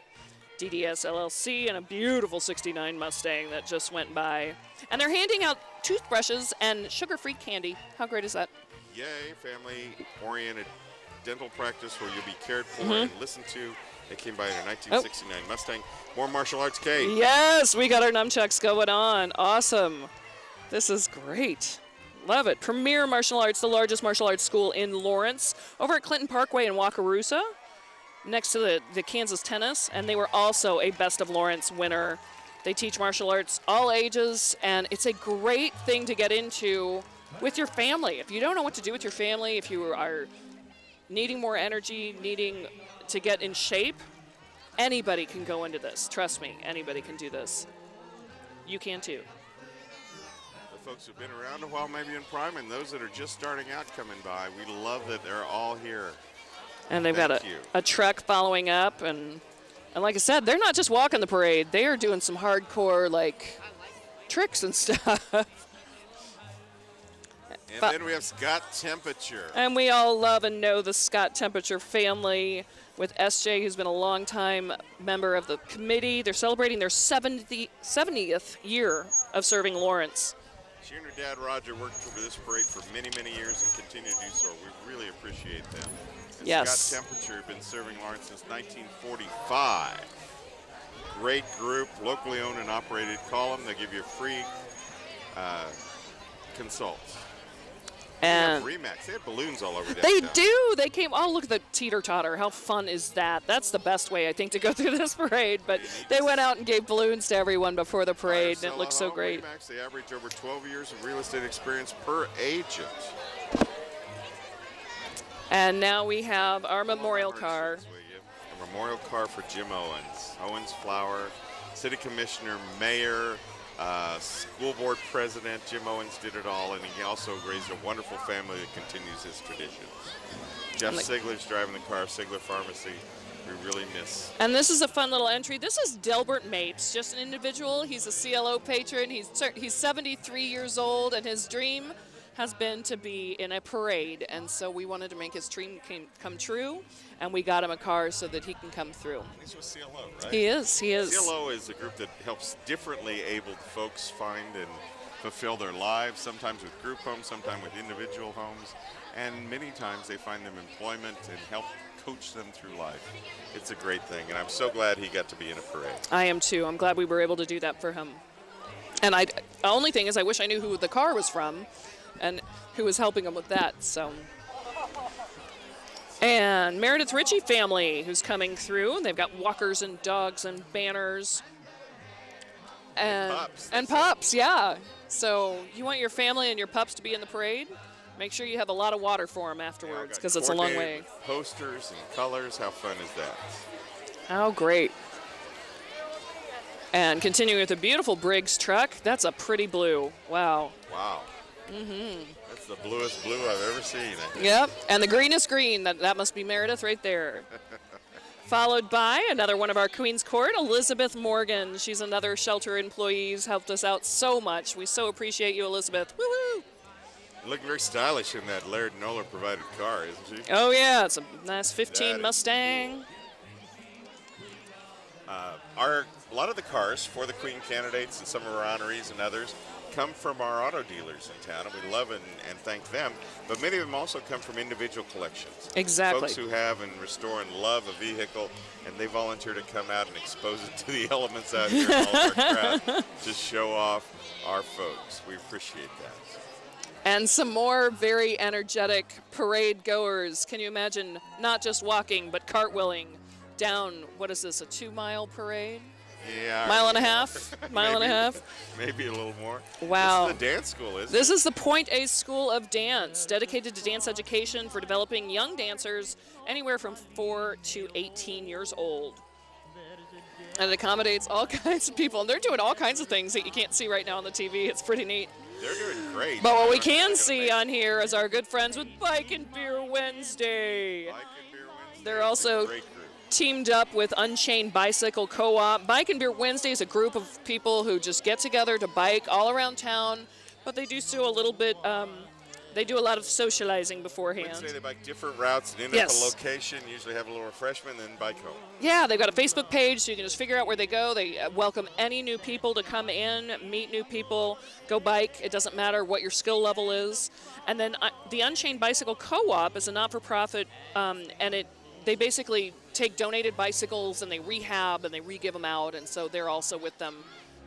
DDS LLC, and a beautiful 69 Mustang that just went by. And they're handing out toothbrushes and sugar-free candy. How great is that? Yay, family-oriented dental practice where you'll be cared for and listened to. They came by in a 1969 Mustang. More martial arts, Kay. Yes, we got our nunchucks going on. Awesome. This is great. Love it. Premier Martial Arts, the largest martial arts school in Lawrence, over at Clinton Parkway in Wakarusa, next to the Kansas Tennis, and they were also a Best of Lawrence winner. They teach martial arts all ages, and it's a great thing to get into with your family. If you don't know what to do with your family, if you are needing more energy, needing to get in shape, anybody can go into this. Trust me, anybody can do this. You can too. The folks who've been around a while, maybe in prime, and those that are just starting out coming by, we love that they're all here. And they've got Thank you. a truck following up, and like I said, they're not just walking the parade. They are doing some hardcore tricks and stuff. And But- then we have Scott Temperature. And we all love and know the Scott Temperature family with SJ, who's been a longtime member of the committee. They're celebrating their 70th year of serving Lawrence. She and her dad, Roger, worked for this parade for many, many years and continue to do so. We really appreciate them. And Yes. Scott Temperature been serving Lawrence since 1945. Great group, locally owned and operated. Call them. They give you a free consult. They have And Remax. They had balloons all over that. they do. They came. Oh, look at the teeter-totter. How fun is that? That's the best way, I think, to go through this parade. But they went out and gave balloons to everyone before the parade, and it looks so great. Remax, they average over 12 years of real estate experience per agent. And now we have our memorial car. Merchants, will you? A memorial car for Jim Owens. Owens Flower, City Commissioner, Mayor, School Board President. Jim Owens did it all, and he also raised a wonderful family that continues his traditions. Jeff Sigler's driving the car, Sigler Pharmacy. We really miss. And this is a fun little entry. This is Delbert Mapes, just an individual. He's a CLO patron. He's 73 years old, and his dream has been to be in a parade, and so we wanted to make his dream come true, and we got him a car so that he can come through. He's with CLO, right? He is. CLO is a group that helps differently abled folks find and fulfill their lives, sometimes with group homes, sometimes with individual homes, and many times they find them employment and help coach them through life. It's a great thing, and I'm so glad he got to be in a parade. I am too. I'm glad we were able to do that for him. And the only thing is I wish I knew who the car was from and who was helping him with that. So, and Meredith Ritchie family who's coming through. They've got walkers and dogs and banners. And pups, yeah. So you want your family and your pups to be in the parade? Make sure you have a lot of water for them afterwards because it's a long way. Posters and colors, how fun is that? How great. And continuing with a beautiful Briggs truck. That's a pretty blue. Wow. Wow. Mm-hmm. That's the bluest blue I've ever seen. I think. Yep. And the greenest green. That must be Meredith right there. Followed by another one of our Queen's Court, Elizabeth Morgan. She's another shelter employee who's helped us out so much. We so appreciate you, Elizabeth. Woo-hoo! Looking very stylish in that Laird Noller provided car, isn't she? Oh, yeah. It's a nice 15 Mustang. A lot of the cars for the Queen candidates and some of our honorees and others come from our auto dealers in town, and we love and thank them. But many of them also come from individual collections. Exactly. Folks who have and restore and love a vehicle, and they volunteer to come out and expose it to the elements out here in all of our crowd to show off our folks. We appreciate that. And some more very energetic parade goers. Can you imagine not just walking, but cartwheeling down, what is this, a 2-mile parade? Yeah. Mile and a half? Mile and a half? Maybe a little more. Wow. This is the dance school, isn't it? This is the Point A School of Dance, dedicated to dance education for developing young dancers anywhere from 4 to 18 years old. And it accommodates all kinds of people. And they're doing all kinds of things that you can't see right now on the TV. It's pretty neat. They're doing great. But what we can see on here is our good friends with Bike and Beer Wednesday. Bike and Beer Wednesday. They're also teamed up with Unchained Bicycle Co-op. Bike and Beer Wednesday is a group of people who just get together to bike all around town, but they do a little bit, they do a lot of socializing beforehand. Wednesday they bike different routes and end up at a location, usually have a little refreshment, and then bike home. Yeah, they've got a Facebook page, so you can just figure out where they go. They welcome any new people to come in, meet new people, go bike. It doesn't matter what your skill level is. And then the Unchained Bicycle Co-op is a not-for-profit, and they basically take donated bicycles and they rehab and they re-give them out, and so they're also with them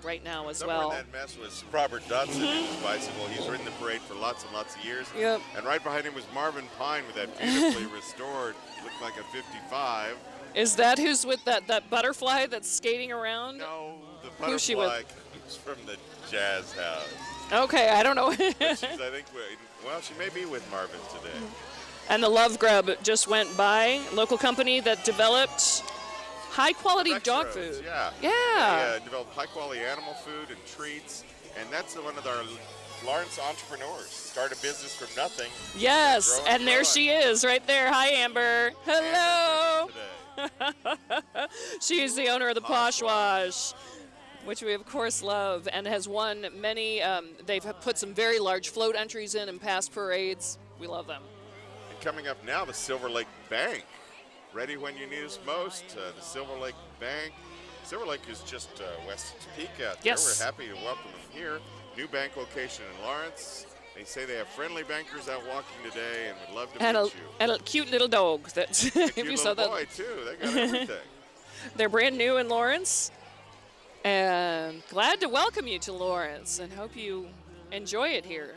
right now as well. Somewhere in that mess was Robert Dodson and his bicycle. He's ridden the parade for lots and lots of years. Yep. And right behind him was Marvin Pine with that beautifully restored, looked like a 55. Is that who's with that butterfly that's skating around? No, the Who's she with? butterfly comes from the Jazz House. Okay, I don't know. But she's, I think, well, she may be with Marvin today. And the Love Grub just went by, local company that developed high-quality dog food. Yeah. Yeah. They developed high-quality animal food and treats, and that's one of our Lawrence entrepreneurs. Started a business from nothing. Yes, Growing, and there she is right there. Hi, Amber. Hello. She is the owner of the Posh Wash, which we, of course, love, and has won many. They've put some very large float entries in past parades. We love them. And coming up now, the Silver Lake Bank. Ready when you need us most. The Silver Lake Bank. Silver Lake is just west of Topeka out there. Yes. We're happy to welcome them here. New bank location in Lawrence. They say they have friendly bankers out walking today and would love to meet you. And a cute little dog. That's if Cute you saw little that. boy, too. They got everything. They're brand new in Lawrence. And glad to welcome you to Lawrence and hope you enjoy it here.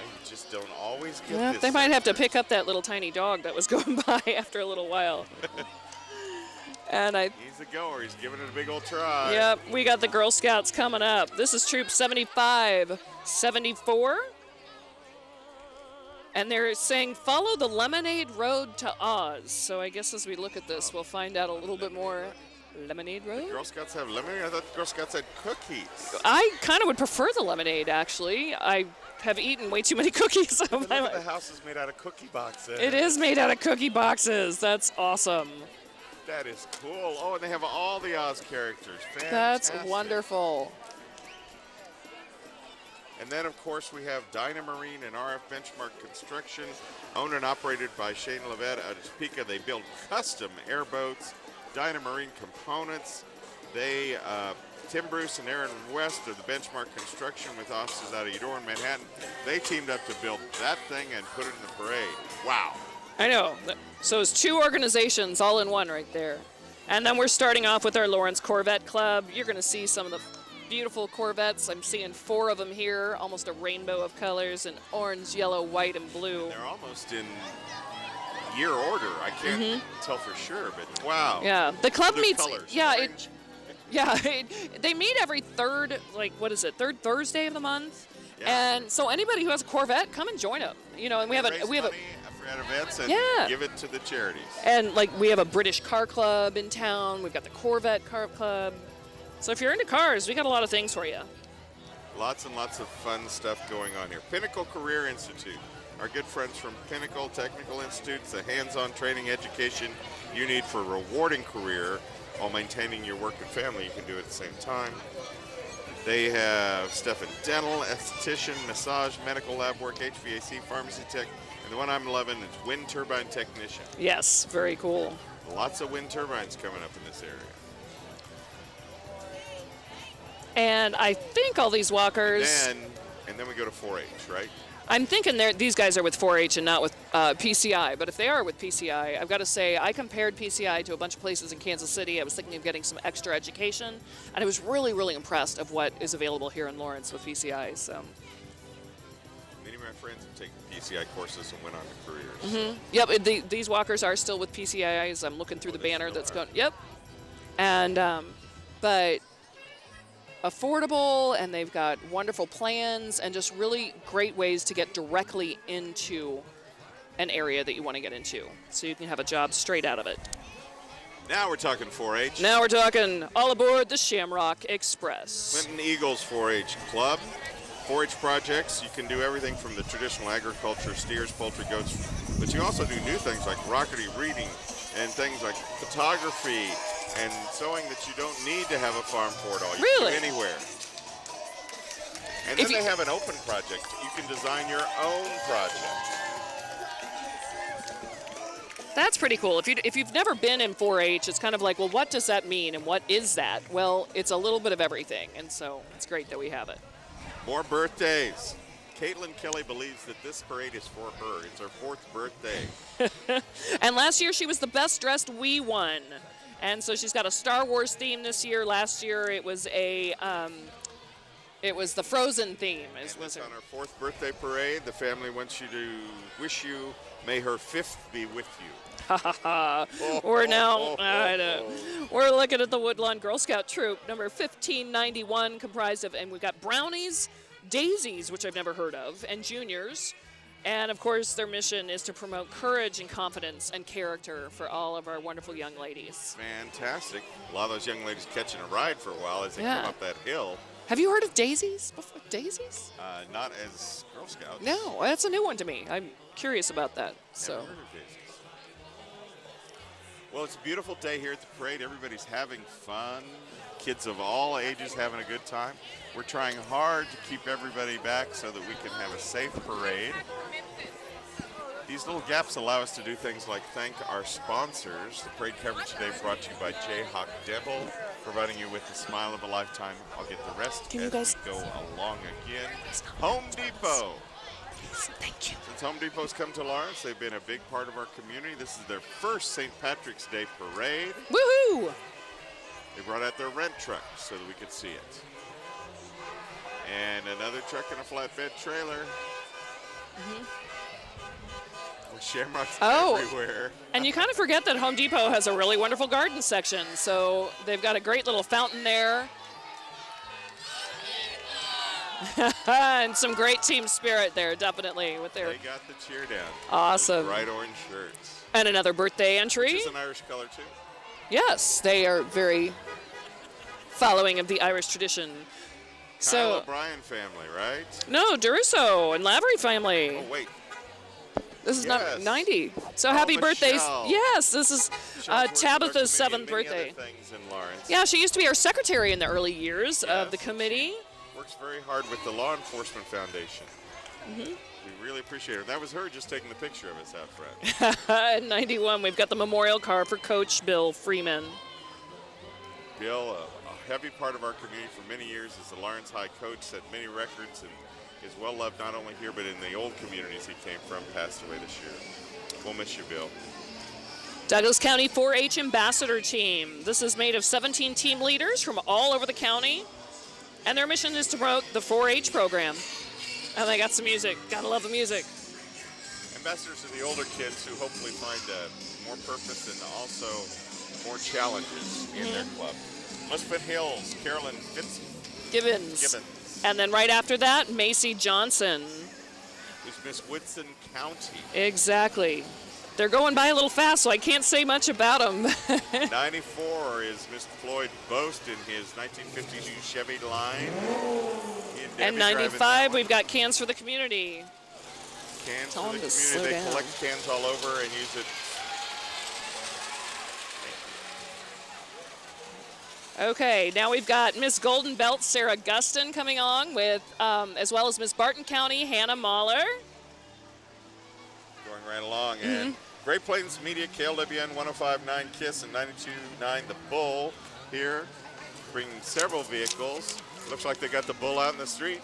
You just don't always get this. They might have to pick up that little tiny dog that was going by after a little while. And He's a goer. He's giving it a big old try. Yep, we got the Girl Scouts coming up. This is Troop 75, 74. And they're saying, follow the Lemonade Road to Oz. So I guess as we look at this, we'll find out a little bit more. Lemonade Road? Girl Scouts have lemonade? I thought the Girl Scouts had cookies. I kind of would prefer the lemonade, actually. I have eaten way too many cookies. Look at the house is made out of cookie boxes. It is made out of cookie boxes. That's awesome. That is cool. Oh, and they have all the Oz characters. Fantastic. That's wonderful. And then, of course, we have Dynamarine and RF Benchmark Construction, owned and operated by Shane Levette out of Topeka. They build custom airboats, Dynamarine components. They, Tim Bruce and Aaron West of the Benchmark Construction with offices out of Eudora and Manhattan, they teamed up to build that thing and put it in the parade. Wow. I know. So it's two organizations all in one right there. And then we're starting off with our Lawrence Corvette Club. You're going to see some of the beautiful Corvettes. I'm seeing 4 of them here, almost a rainbow of colors in orange, yellow, white, and blue. They're almost in year order. I can't tell for sure, but wow. Yeah, the club Blue meets. colors, Yeah, orange. they meet every third, third Thursday of the month. Yeah. And so anybody who has a Corvette, come and join them. You know, and we have Raise a money at events and Yeah. give it to the charities. And we have a British car club in town. We've got the Corvette car club. So if you're into cars, we got a lot of things for you. Lots and lots of fun stuff going on here. Pinnacle Career Institute. Our good friends from Pinnacle Technical Institute, the hands-on training education you need for a rewarding career while maintaining your work and family. You can do it at the same time. They have stuff in dental, esthetician, massage, medical lab work, HVAC, pharmacy tech, and the one I'm loving is wind turbine technician. Yes, very cool. Lots of wind turbines coming up in this area. And I think all these walkers. And then we go to 4-H, right? I'm thinking these guys are with 4-H and not with PCI. But if they are with PCI, I've got to say I compared PCI to a bunch of places in Kansas City. I was thinking of getting some extra education, and I was really, really impressed of what is available here in Lawrence with PCI. So. Many of my friends have taken PCI courses and went on to careers. Yep, these walkers are still with PCI as I'm looking through the banner that's going. Yep. And but affordable, and they've got wonderful plans and just really great ways to get directly into an area that you want to get into, so you can have a job straight out of it. Now we're talking 4-H. Now we're talking all aboard the Shamrock Express. Clinton Eagles 4-H Club. 4-H projects, you can do everything from the traditional agriculture, steers, poultry, goats, but you also do new things like rocketry, reading, and things like photography and sewing that you don't need to have a farm for it all. You Really? can do anywhere. And then they have an open project. You can design your own project. That's pretty cool. If you've never been in 4-H, it's kind of like, well, what does that mean and what is that? Well, it's a little bit of everything, and so it's great that we have it. More birthdays. Caitlin Kelly believes that this parade is for her. It's her 4th birthday. And last year she was the best dressed wee one. And so she's got a Star Wars theme this year. Last year it was the Frozen theme. Was on her 4th birthday parade. The family wants you to wish you, may her 5th be with you. We're now, we're looking at the Woodlawn Girl Scout Troop, number 1591, comprised of, and we've got brownies, daisies, which I've never heard of, and juniors. And of course, their mission is to promote courage and confidence and character for all of our wonderful young ladies. Fantastic. A lot of those young ladies catching a ride for a while as they come up that hill. Have you heard of daisies before? Daisies? Not as Girl Scouts. No, that's a new one to me. I'm curious about that. Never heard of daisies. Well, it's a beautiful day here at the parade. Everybody's having fun. Kids of all ages having a good time. We're trying hard to keep everybody back so that we can have a safe parade. These little gaps allow us to do things like thank our sponsors. The parade coverage today brought to you by Jayhawk Dental, providing you with the smile of a lifetime. I'll get the rest as we go along again. Home Depot. Thank you. Since Home Depot's come to Lawrence, they've been a big part of our community. This is their first St. Patrick's Day parade. Woohoo! They brought out their rent truck so that we could see it. And another truck and a flatbed trailer. With shamrocks everywhere. And you kind of forget that Home Depot has a really wonderful garden section. So they've got a great little fountain there. And some great team spirit there, definitely. With their They got the cheer down. Awesome. Those bright orange shirts. And another birthday entry. Which is an Irish color, too. Yes, they are very following of the Irish tradition. Kyle O'Brien family, right? No, Duruso and Lavery family. Oh, wait. This is not 90. So happy Michelle. birthdays. Yes, this is Tabitha's 7th birthday. Things in Lawrence. Yeah, she used to be our secretary in the early years of the committee. works very hard with the Law Enforcement Foundation. We really appreciate her. That was her just taking the picture of us out front. At 91, we've got the memorial car for Coach Bill Freeman. Bill, a heavy part of our community for many years as the Lawrence High coach, set many records and is well loved not only here but in the old communities he came from, passed away this year. We'll miss you, Bill. Douglas County 4-H Ambassador Team. This is made of 17 team leaders from all over the county, and their mission is to promote the 4-H program. And they got some music. Gotta love the music. Ambassadors are the older kids who hopefully find more purpose and also more challenges in their club. Musfit Hills, Carolyn Gibbons. And then right after that, Macy Johnson. Who's Miss Woodson County. Exactly. They're going by a little fast, so I can't say much about them. 94 is Mr. Floyd Boast in his 1952 Chevy line. And 95, we've got Cans for the Community. Cans Tell for the them to slow community. They down. collect cans all over and use it. Okay, now we've got Miss Golden Belt Sarah Guston coming on with, as well as Miss Barton County Hannah Mahler. Going right along. And Great Plains Media, KLWN 105.9 KISS and 92.9 The Bull here, bringing several vehicles. Looks like they got the Bull out in the street.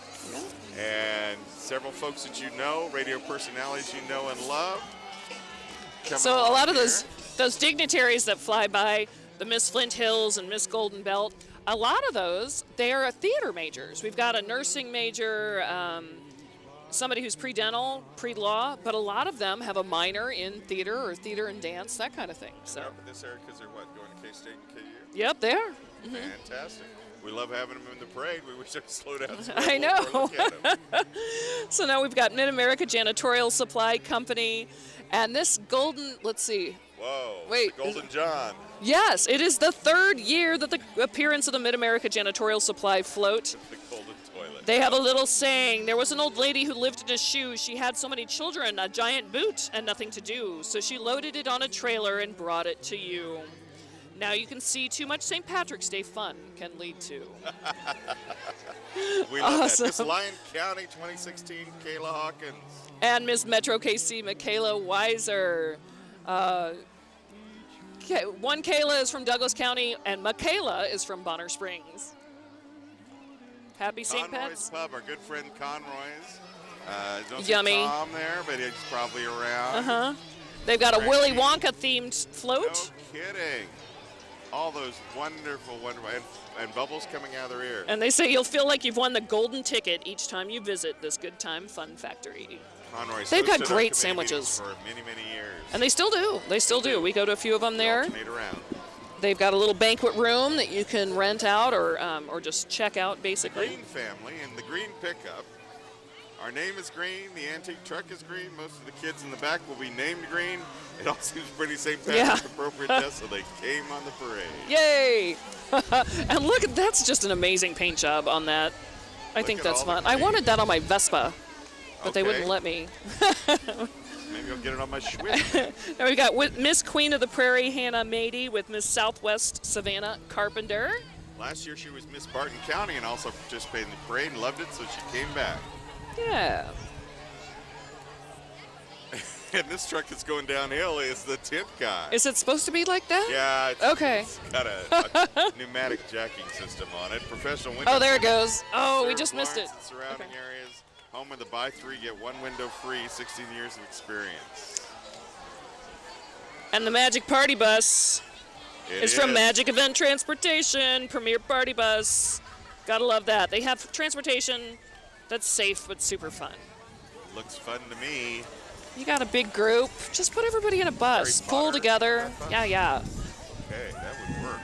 And several folks that you know, radio personalities you know and love. So a lot of those dignitaries that fly by, the Miss Flint Hills and Miss Golden Belt, a lot of those, they are theater majors. We've got a nursing major, somebody who's pre-dental, pre-law, but a lot of them have a minor in theater or theater and dance, that kind of thing. So. Up in this area because they're what, going to K-State and KU? Yep, they are. Fantastic. We love having them in the parade. We wish they'd slow down. So I we'll know. look at 'em. So now we've got Mid-America Janitorial Supply Company, and this golden, let's see. Whoa. Wait, The Golden John. Yes, it is the third year that the appearance of the Mid-America Janitorial Supply float. The Golden Toilet. They have a little saying. There was an old lady who lived in a shoe. She had so many children, a giant boot, and nothing to do. So she loaded it on a trailer and brought it to you. Now you can see too much St. Patrick's Day fun can lead to. We love Awesome. that. Miss Lyon County 2016, Kayla Hawkins. And Miss Metro KC, Michaela Weiser. One Kayla is from Douglas County, and Michaela is from Bonner Springs. Happy St. Conroy's Pat's. Pub, our good friend Conroy's. Don't Yummy. see Tom there, but he's probably around. They've got a Frankie. Willy Wonka themed No float. kidding. All those wonderful, and bubbles coming out of their ear. And they say you'll feel like you've won the golden ticket each time you visit this Good Time Fun Factory. Conroy's They've got hosted our great committee sandwiches. meetings for many, many years. And they still do. They still do. We go to a few of them They there. alternate around. They've got a little banquet room that you can rent out or just check out, basically. Green family and the green pickup. Our name is green. The antique truck is green. Most of the kids in the back will be named green. It all seems pretty St. Patrick's appropriate, so they came on the parade. Yay! And look, that's just an amazing paint job on that. I think at that's all the fun. I green. wanted that on my Vespa, but they Okay. wouldn't let me. Maybe I'll get it on my Schwinn. Now we've got Miss Queen of the Prairie, Hannah Mady, with Miss Southwest Savannah Carpenter. Last year she was Miss Barton County and also participated in the parade and loved it, so she came back. Yeah. And this truck that's going downhill is the tint guy. Is it supposed to be like that? Yeah, it's, Okay. it's got a pneumatic jacking system on it. Professional window. Oh, there it goes. Oh, we Serves just missed it. Lawrence and surrounding Okay. areas. Home of the buy three, get one window free, 16 years of experience. And the Magic Party Bus It is from Magic Event Transportation, Premier Party Bus. Gotta love that. They have transportation that's safe but super fun. Looks fun to me. You got a big group, just put everybody in a bus, Harry pull Potter, together. that bus? Yeah. Okay, that would work.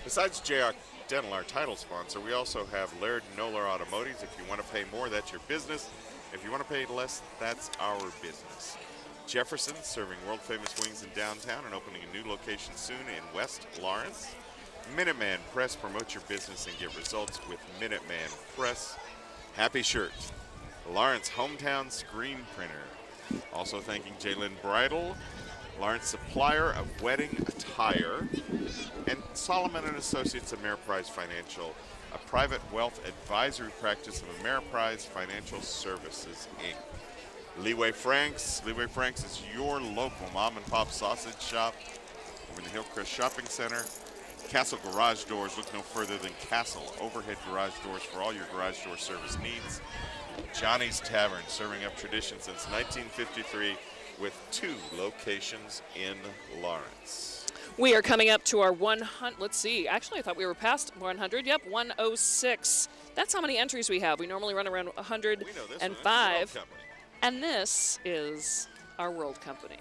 Besides Jayhawk Dental, our title sponsor, we also have Laird Nolar Automotives. If you want to pay more, that's your business. If you want to pay less, that's our business. Jefferson, serving world-famous wings in downtown and opening a new location soon in West Lawrence. Minuteman Press, promote your business and get results with Minuteman Press. Happy Shirts, Lawrence Hometown Screen Printer. Also thanking Jalen Bridal, Lawrence Supplier of Wedding Attire, and Solomon and Associates Ameriprise Financial, a private wealth advisory practice of Ameriprise Financial Services, Inc. Leeway Franks. Leeway Franks is your local mom and pop sausage shop over in the Hillcrest Shopping Center. Castle Garage Doors. Look no further than Castle Overhead Garage Doors for all your garage door service needs. Johnny's Tavern, serving up tradition since 1953 with 2 locations in Lawrence. We are coming up to our 100. Let's see. Actually, I thought we were past 100. Yep, 106. That's how many entries we have. We normally run around We know this 105. one. It's the World Company. And this is our World Company.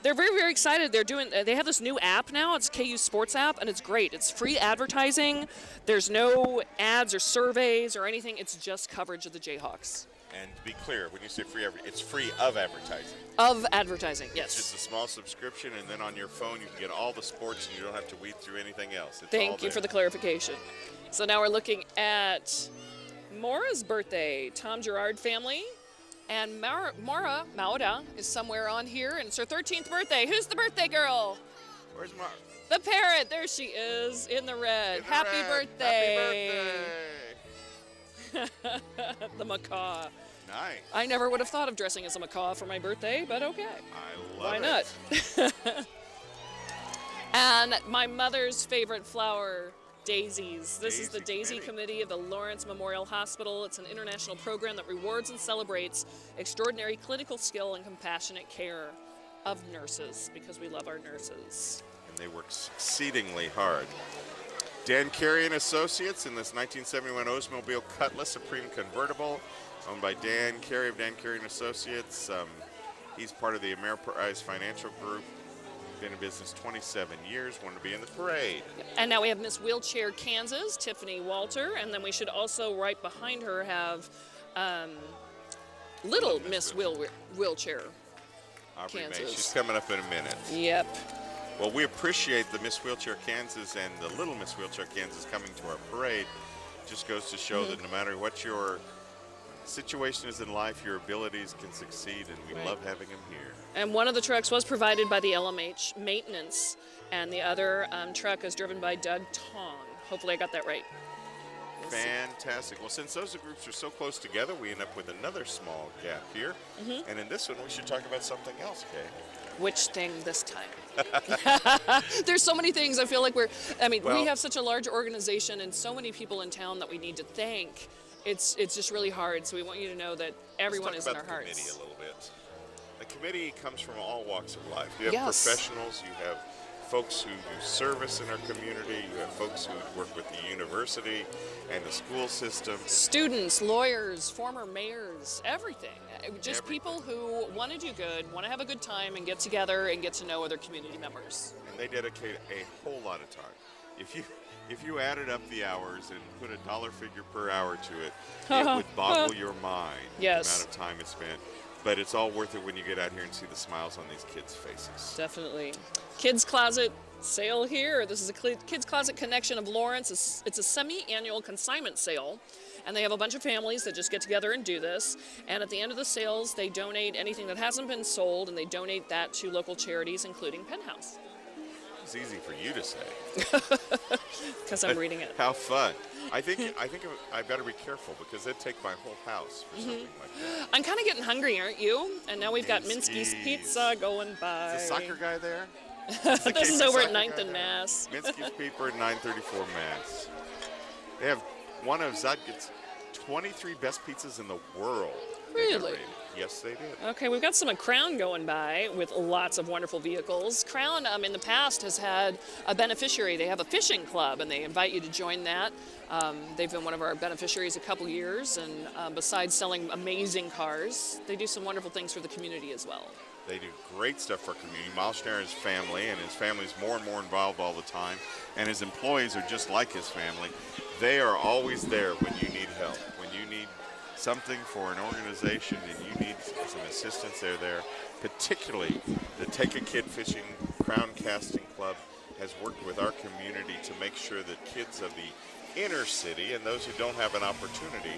They're very, very excited. They have this new app now. It's KU Sports app, and it's great. It's free advertising. There's no ads or surveys or anything. It's just coverage of the Jayhawks. And to be clear, when you say free, it's free of advertising. Of advertising, yes. It's just a small subscription, and then on your phone you can get all the sports, and you don't have to weed through anything else. It's all Thank you there. for the clarification. So now we're looking at Maura's birthday, Tom Gerard family. And Maura Mauda is somewhere on here, and it's her 13th birthday. Who's the birthday girl? Where's Mark? The parrot. There she is in the red. Happy birthday. Happy birthday. The macaw. Nice. I never would have thought of dressing as a macaw for my birthday, but okay. I love Why it. not? And my mother's favorite flower, daisies. This is the Daisy Daisy Committee. Committee of the Lawrence Memorial Hospital. It's an international program that rewards and celebrates extraordinary clinical skill and compassionate care of nurses, because we love our nurses. And they work exceedingly hard. Dan Carey and Associates in this 1971 Oldsmobile Cutlass Supreme convertible, owned by Dan Carey of Dan Carey and Associates. He's part of the Ameriprise Financial Group. Been in business 27 years. Wanted to be in the parade. And now we have Miss Wheelchair Kansas, Tiffany Walter, and then we should also right behind her have Little Miss Wheelchair. Aubrey May. Kansas. She's coming up in a minute. Yep. Well, we appreciate the Miss Wheelchair Kansas and the Little Miss Wheelchair Kansas coming to our parade. Just goes to show that no matter what your situation is in life, your abilities can succeed, and we Right. love having them here. And one of the trucks was provided by the LMH Maintenance, and the other truck is driven by Doug Tong. Hopefully I got that right. We'll see. Fantastic. Well, since those groups are so close together, we end up with another small gap here. And in this one, we should talk about something else, Kay. Which thing this time? There's so many things. I feel like we Well- have such a large organization and so many people in town that we need to thank. It's just really hard. So we want you to know that everyone Let's is talk in about our the committee hearts. a little bit. The committee comes from all walks of life. You have Yes. professionals, you have folks who do service in our community, you have folks who work with the university and the school system. Students, lawyers, former mayors, everything. Just Everything. people who want to do good, want to have a good time, and get together and get to know other community members. And they dedicate a whole lot of time. If you added up the hours and put a dollar figure per hour to it, it would boggle your mind. Yes. The amount of time it's spent. But it's all worth it when you get out here and see the smiles on these kids' faces. Definitely. Kids Closet sale here. This is a Kids Closet Connection of Lawrence. It's a semi-annual consignment sale, and they have a bunch of families that just get together and do this. And at the end of the sales, they donate anything that hasn't been sold, and they donate that to local charities, including Penthouse. It's easy for you to say. Because I'm reading it. How fun. I think I better be careful because they'd take my whole house for something like that. I'm kind of getting hungry, aren't you? And now we've got Minsky's Minsky's. Pizza going by. Is the soccer guy there? This is over at 9th Guy and there? Mass. Minsky's Pizza at 934 Mass. They have one of Zodget's 23 best pizzas in the world. They got Really? rated. Yes, they did. Okay, we've got some of Crown going by with lots of wonderful vehicles. Crown, in the past, has had a beneficiary. They have a fishing club, and they invite you to join that. They've been one of our beneficiaries a couple years, and besides selling amazing cars, they do some wonderful things for the community as well. They do great stuff for our community. Miles Schneider's family, and his family's more and more involved all the time, and his employees are just like his family. They are always there when you need help, when you need something for an organization and you need some assistance, they're there. Particularly the Take a Kid Fishing Crown Casting Club has worked with our community to make sure that kids of the inner city and those who don't have an opportunity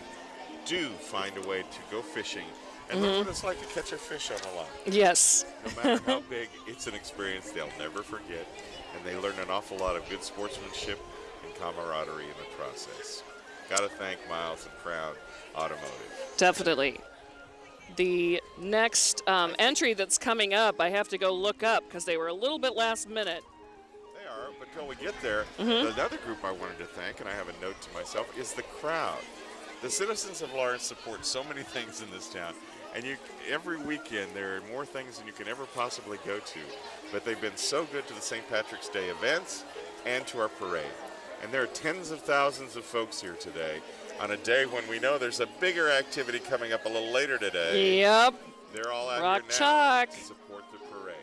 do find a way to go fishing and learn what it's like to catch a fish on a line. Yes. No matter how big, it's an experience they'll never forget, and they learn an awful lot of good sportsmanship and camaraderie in the process. Got to thank Miles and Crown Automotive. Definitely. The next entry that's coming up, I have to go look up because they were a little bit last minute. They are, but until we get there, another group I wanted to thank, and I have a note to myself, is the crowd. The citizens of Lawrence support so many things in this town, and every weekend there are more things than you can ever possibly go to. But they've been so good to the St. Patrick's Day events and to our parade. And there are tens of thousands of folks here today on a day when we know there's a bigger activity coming up a little later today. Yep. They're all out Rock here now Chalk. to support the parade.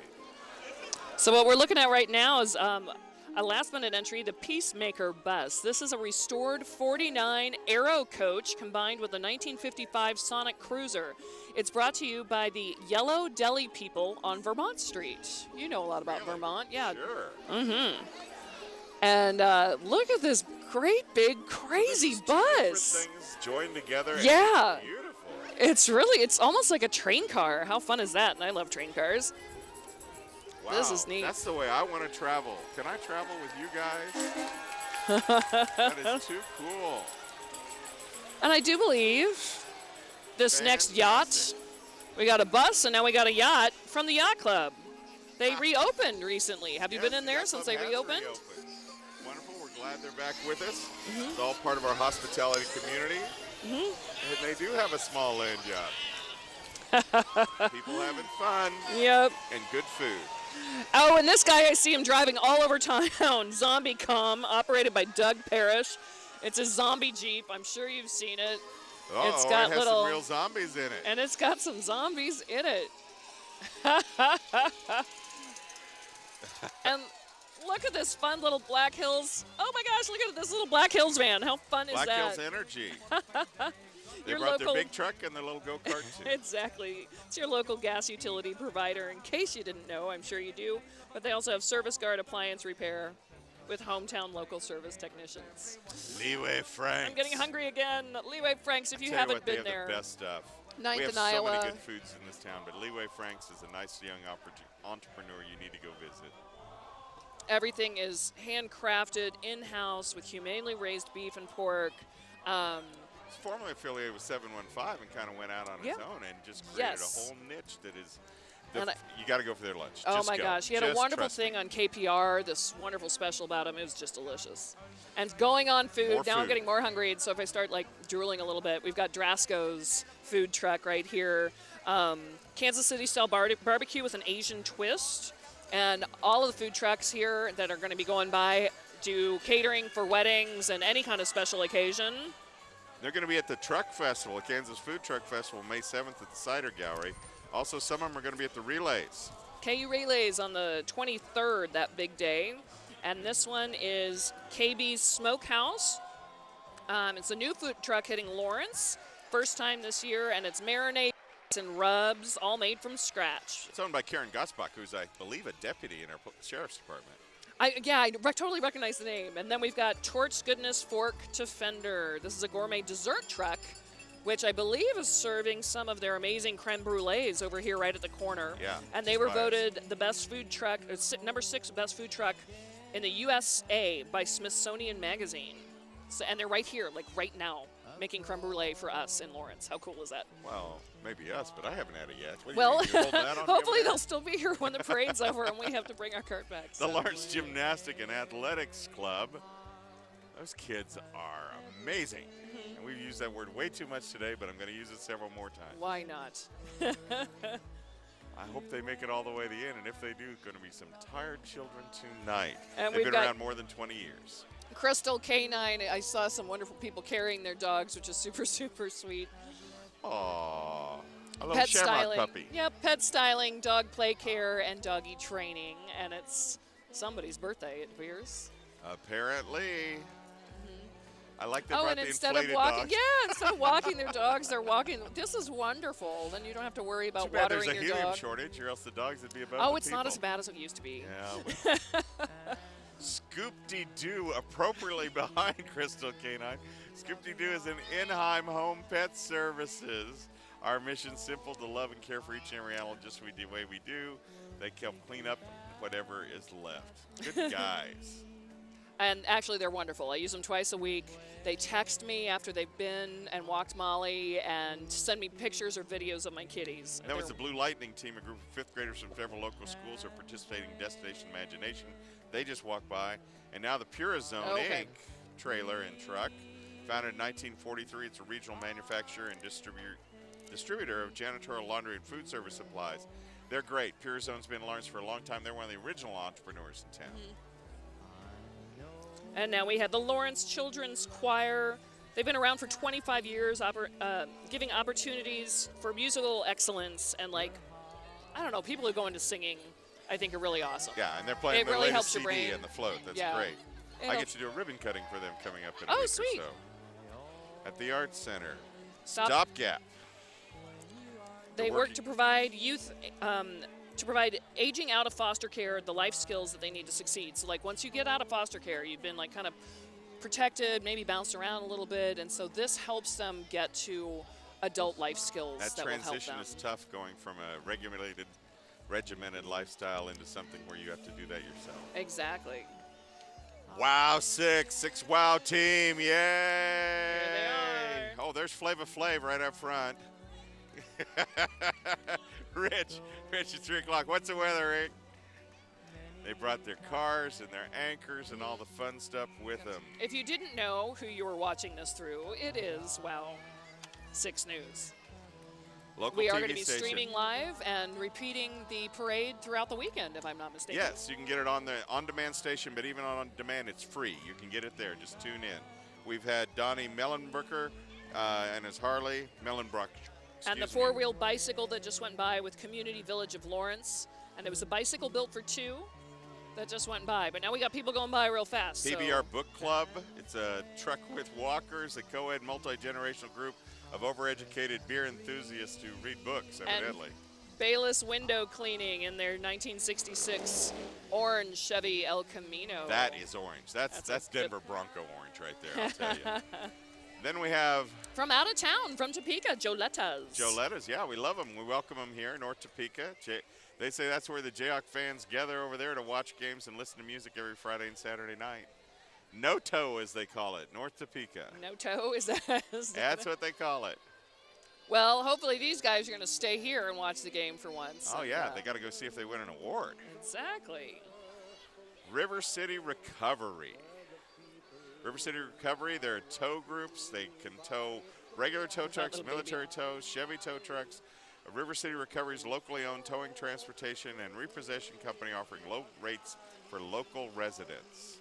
So what we're looking at right now is a last-minute entry, the Peacemaker bus. This is a restored 49 Aero coach combined with a 1955 Sonic Cruiser. It's brought to you by the Yellow Deli people on Vermont Street. You know a lot about Vermont, yeah. Sure. And look at this great big crazy Two bus. different things joined together. and Yeah. it's beautiful. It's almost like a train car. How fun is that? And I love train cars. Wow, This is neat. That's the way I want to travel. Can I travel with you guys? That is too cool. And I do believe this next yacht, Fantastic. we got a bus and now we got a yacht from the Yacht Club. They reopened recently. Have you Yes, been in the there Yacht since Club they has reopened? Wonderful. We're glad they're back with us. It's all part of our hospitality community. And they do have a small land yacht. People having fun Yep. and good food. Oh, and this guy, I see him driving all over town. Zombie Com, operated by Doug Parrish. It's a zombie Jeep. I'm sure you've seen it. Oh, It's got it has little- some real zombies in it. And it's got some zombies in it. And look at this fun little Black Hills. Oh my gosh, look at this little Black Hills van. How fun is Black that? Hills Energy. They Your brought local- their big truck and their little go-kart too. Exactly. It's your local gas utility provider. In case you didn't know, I'm sure you do. But they also have Service Guard appliance repair with hometown local service technicians. Leeway Franks. I'm getting hungry again. Leeway Franks, if you Tell you haven't what, they been have there. the best stuff. Ninth we have and so Iowa. many good foods in this town, but Leeway Franks is a nice young entrepreneur you need to go visit. Everything is handcrafted in-house with humanely raised beef and pork. He's formerly affiliated with 715 and kind of went out on Yeah. his own and just created Yes. a whole niche that is. And You got to go for their lunch. Oh Just my go. gosh, he had a Just wonderful trust me. thing on KPR, this wonderful special about him. It was just delicious. And going on food, More now I'm food. getting more hungry, and so if I start like drooling a little bit, we've got Drasco's food truck right here. Kansas City style barbecue with an Asian twist. And all of the food trucks here that are going to be going by do catering for weddings and any kind of special occasion. They're going to be at the Truck Festival, Kansas Food Truck Festival, May 7th at the Cider Gallery. Also, some of them are going to be at the Relays. KU Relays on the 23rd, that big day. And this one is KB's Smokehouse. It's a new food truck hitting Lawrence. First time this year, and it's marinades and rubs, all made from scratch. It's owned by Karen Gossbach, who's, I believe, a deputy in our sheriff's department. I totally recognize the name. And then we've got Torch Goodness Fork to Fender. This is a gourmet dessert truck, which I believe is serving some of their amazing creme brulees over here right at the corner. Yeah, And they just were biased. voted the best food truck, number 6 best food truck in the USA by Smithsonian Magazine. So, and they're right here, like right now, making creme brulee for us in Lawrence. How cool is that? Well, maybe us, but I haven't had it yet. What do you Well, mean, you hold that on me hopefully over there? they'll still be here when the parade's over and we have to bring our cart back. The so. Lawrence Gymnastic and Athletics Club. Those kids are amazing. Mm-hmm. And we've used that word way too much today, but I'm going to use it several more times. Why not? I hope they make it all the way to the end, and if they do, going to be some tired children tonight. And They've we've been got- around more than 20 years. Crystal Canine, I saw some wonderful people carrying their dogs, which is super, super sweet. Aww. A little Pet Shamrock styling. puppy. Yep, pet styling, dog play care, and doggy training. And it's somebody's birthday, it appears. Apparently. I like they Oh, brought and the instead of inflated walking, dogs. yeah, instead of walking their dogs, they're walking. This is wonderful. Then you don't have to worry about Too bad there's watering a your helium dog. shortage, or else the dogs would be above Oh, the it's not as people. bad as it used to be. Yeah. well. Scoop-de-Doo, appropriately behind Crystal Canine. Scoop-de-Doo is an in-home home pet services. Our mission's simple: to love and care for each and every animal just the way we do. They help clean up whatever is left. Good guys. And actually, they're wonderful. I use them twice a week. They text me after they've been and walked Molly and send me pictures or videos of my kitties. That was the Blue Lightning team, a group of fifth graders from several local schools are participating in Destination Imagination. They just walked by. And now the Purizone Inc. trailer and truck. Founded in 1943, it's a regional manufacturer and distributor of janitorial, laundry, and food service supplies. They're great. Purizone's been in Lawrence for a long time. They're one of the original entrepreneurs in town. And now we have the Lawrence Children's Choir. They've been around for 25 years, giving opportunities for musical excellence. And, like, I don't know, people who go into singing, I think, are really awesome. Yeah, and they're playing It the really latest helps your CD brain. and the float. That's Yeah. great. It I get helps- to do a ribbon cutting for them coming up in a Oh, week or sweet. so. At the Arts Center. Stop. Stopgap. They They're work working- to provide youth, to provide aging out of foster care the life skills that they need to succeed. So, like, once you get out of foster care, you've been, like, kind of protected, maybe bounced around a little bit, and so this helps them get to adult life skills That that will help transition them. is tough, going from a regulated, regimented lifestyle into something where you have to do that yourself. Exactly. Wow, six wow team, yay! Here they are. Oh, there's Flava Flav right up front. Rich, it's 3 o'clock. What's the weather, Rick? They brought their cars and their anchors and all the fun stuff with them. If you didn't know who you were watching this through, it is, well, 6 News. Local We are TV going to be station. streaming live and repeating the parade throughout the weekend, if I'm not mistaken. Yes, you can get it on the on-demand station, but even on demand, it's free. You can get it there. Just tune in. We've had Donnie Mellenbrucker and his Harley, Mellenbruck. And the excuse me. four-wheel bicycle that just went by with Community Village of Lawrence. And it was a bicycle built for 2 that just went by. But now we got people going by real fast. so- PBR Book Club. It's a truck with walkers, a co-ed multi-generational group of overeducated beer enthusiasts who read books, evidently. Bayless window cleaning in their 1966 orange Chevy El Camino. That is orange. That's That's a good- Denver Bronco orange right there, I'll tell you. Then we have From out of town, from Topeka, Joletta's. Joletta's. Yeah, we love them. We welcome them here, North Topeka. They say that's where the Jayhawk fans gather over there to watch games and listen to music every Friday and Saturday night. No-toe, as they call it, North Topeka. No toe, is that? That's what they call it. Well, hopefully these guys are going to stay here and watch the game for once. Oh, and, yeah, they got to go see if they win an award. Exactly. River City Recovery. River City Recovery, there are tow groups. They can tow regular tow trucks, little military tows, Chevy tow trucks. River City Recovery is locally owned towing, transportation, and repossession company offering low rates for local residents.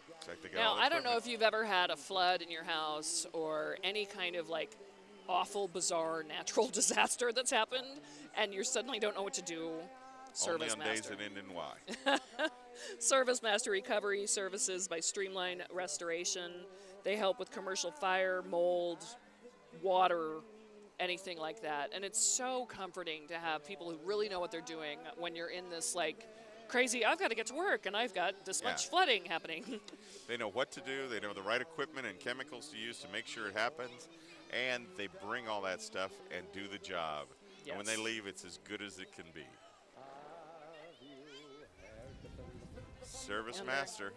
Looks like they got Now, all the I don't know equipment. if you've ever had a flood in your house or any kind of like awful, bizarre natural disaster that's happened, and you suddenly don't know what to do. Only Service on days Master. that end in Y. Service Master Recovery Services by Streamline Restoration. They help with commercial fire, mold, water, anything like that. And it's so comforting to have people who really know what they're doing when you're in this like crazy, I've got to get to work and I've got this much Yeah. flooding happening. They know what to do. They know the right equipment and chemicals to use to make sure it happens. And they bring all that stuff and do the job. And when they Yes. leave, it's as good as it can be. Service And they're- Master.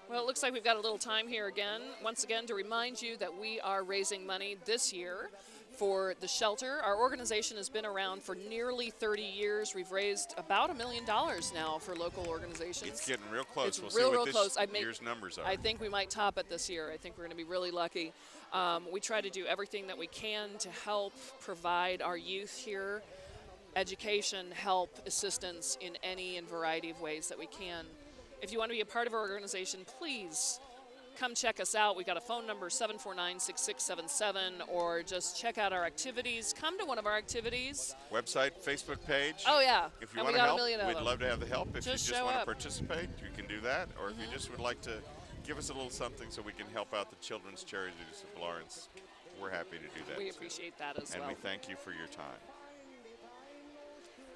Well, it looks like we've got a little time here again, once again, to remind you that we are raising money this year for the shelter. Our organization has been around for nearly 30 years. We've raised about $1 million now for local organizations. It's getting real close. It's We'll real, see real what this close. year's numbers are. I think we might top it this year. I think we're going to be really lucky. We try to do everything that we can to help provide our youth here education, help, assistance in any and variety of ways that we can. If you want to be a part of our organization, please come check us out. We've got a phone number, 749-6677, or just check out our activities. Come to one of our activities. Website, Facebook page. Oh, yeah. If you And want we to got a help, million of we'd them. love to have the help. If you Just just show want to up. participate, you can do that. Or if you just would like to give us a little something so we can help out the children's charities of Lawrence, we're happy to do that. We too. appreciate that as And well. we thank you for your time.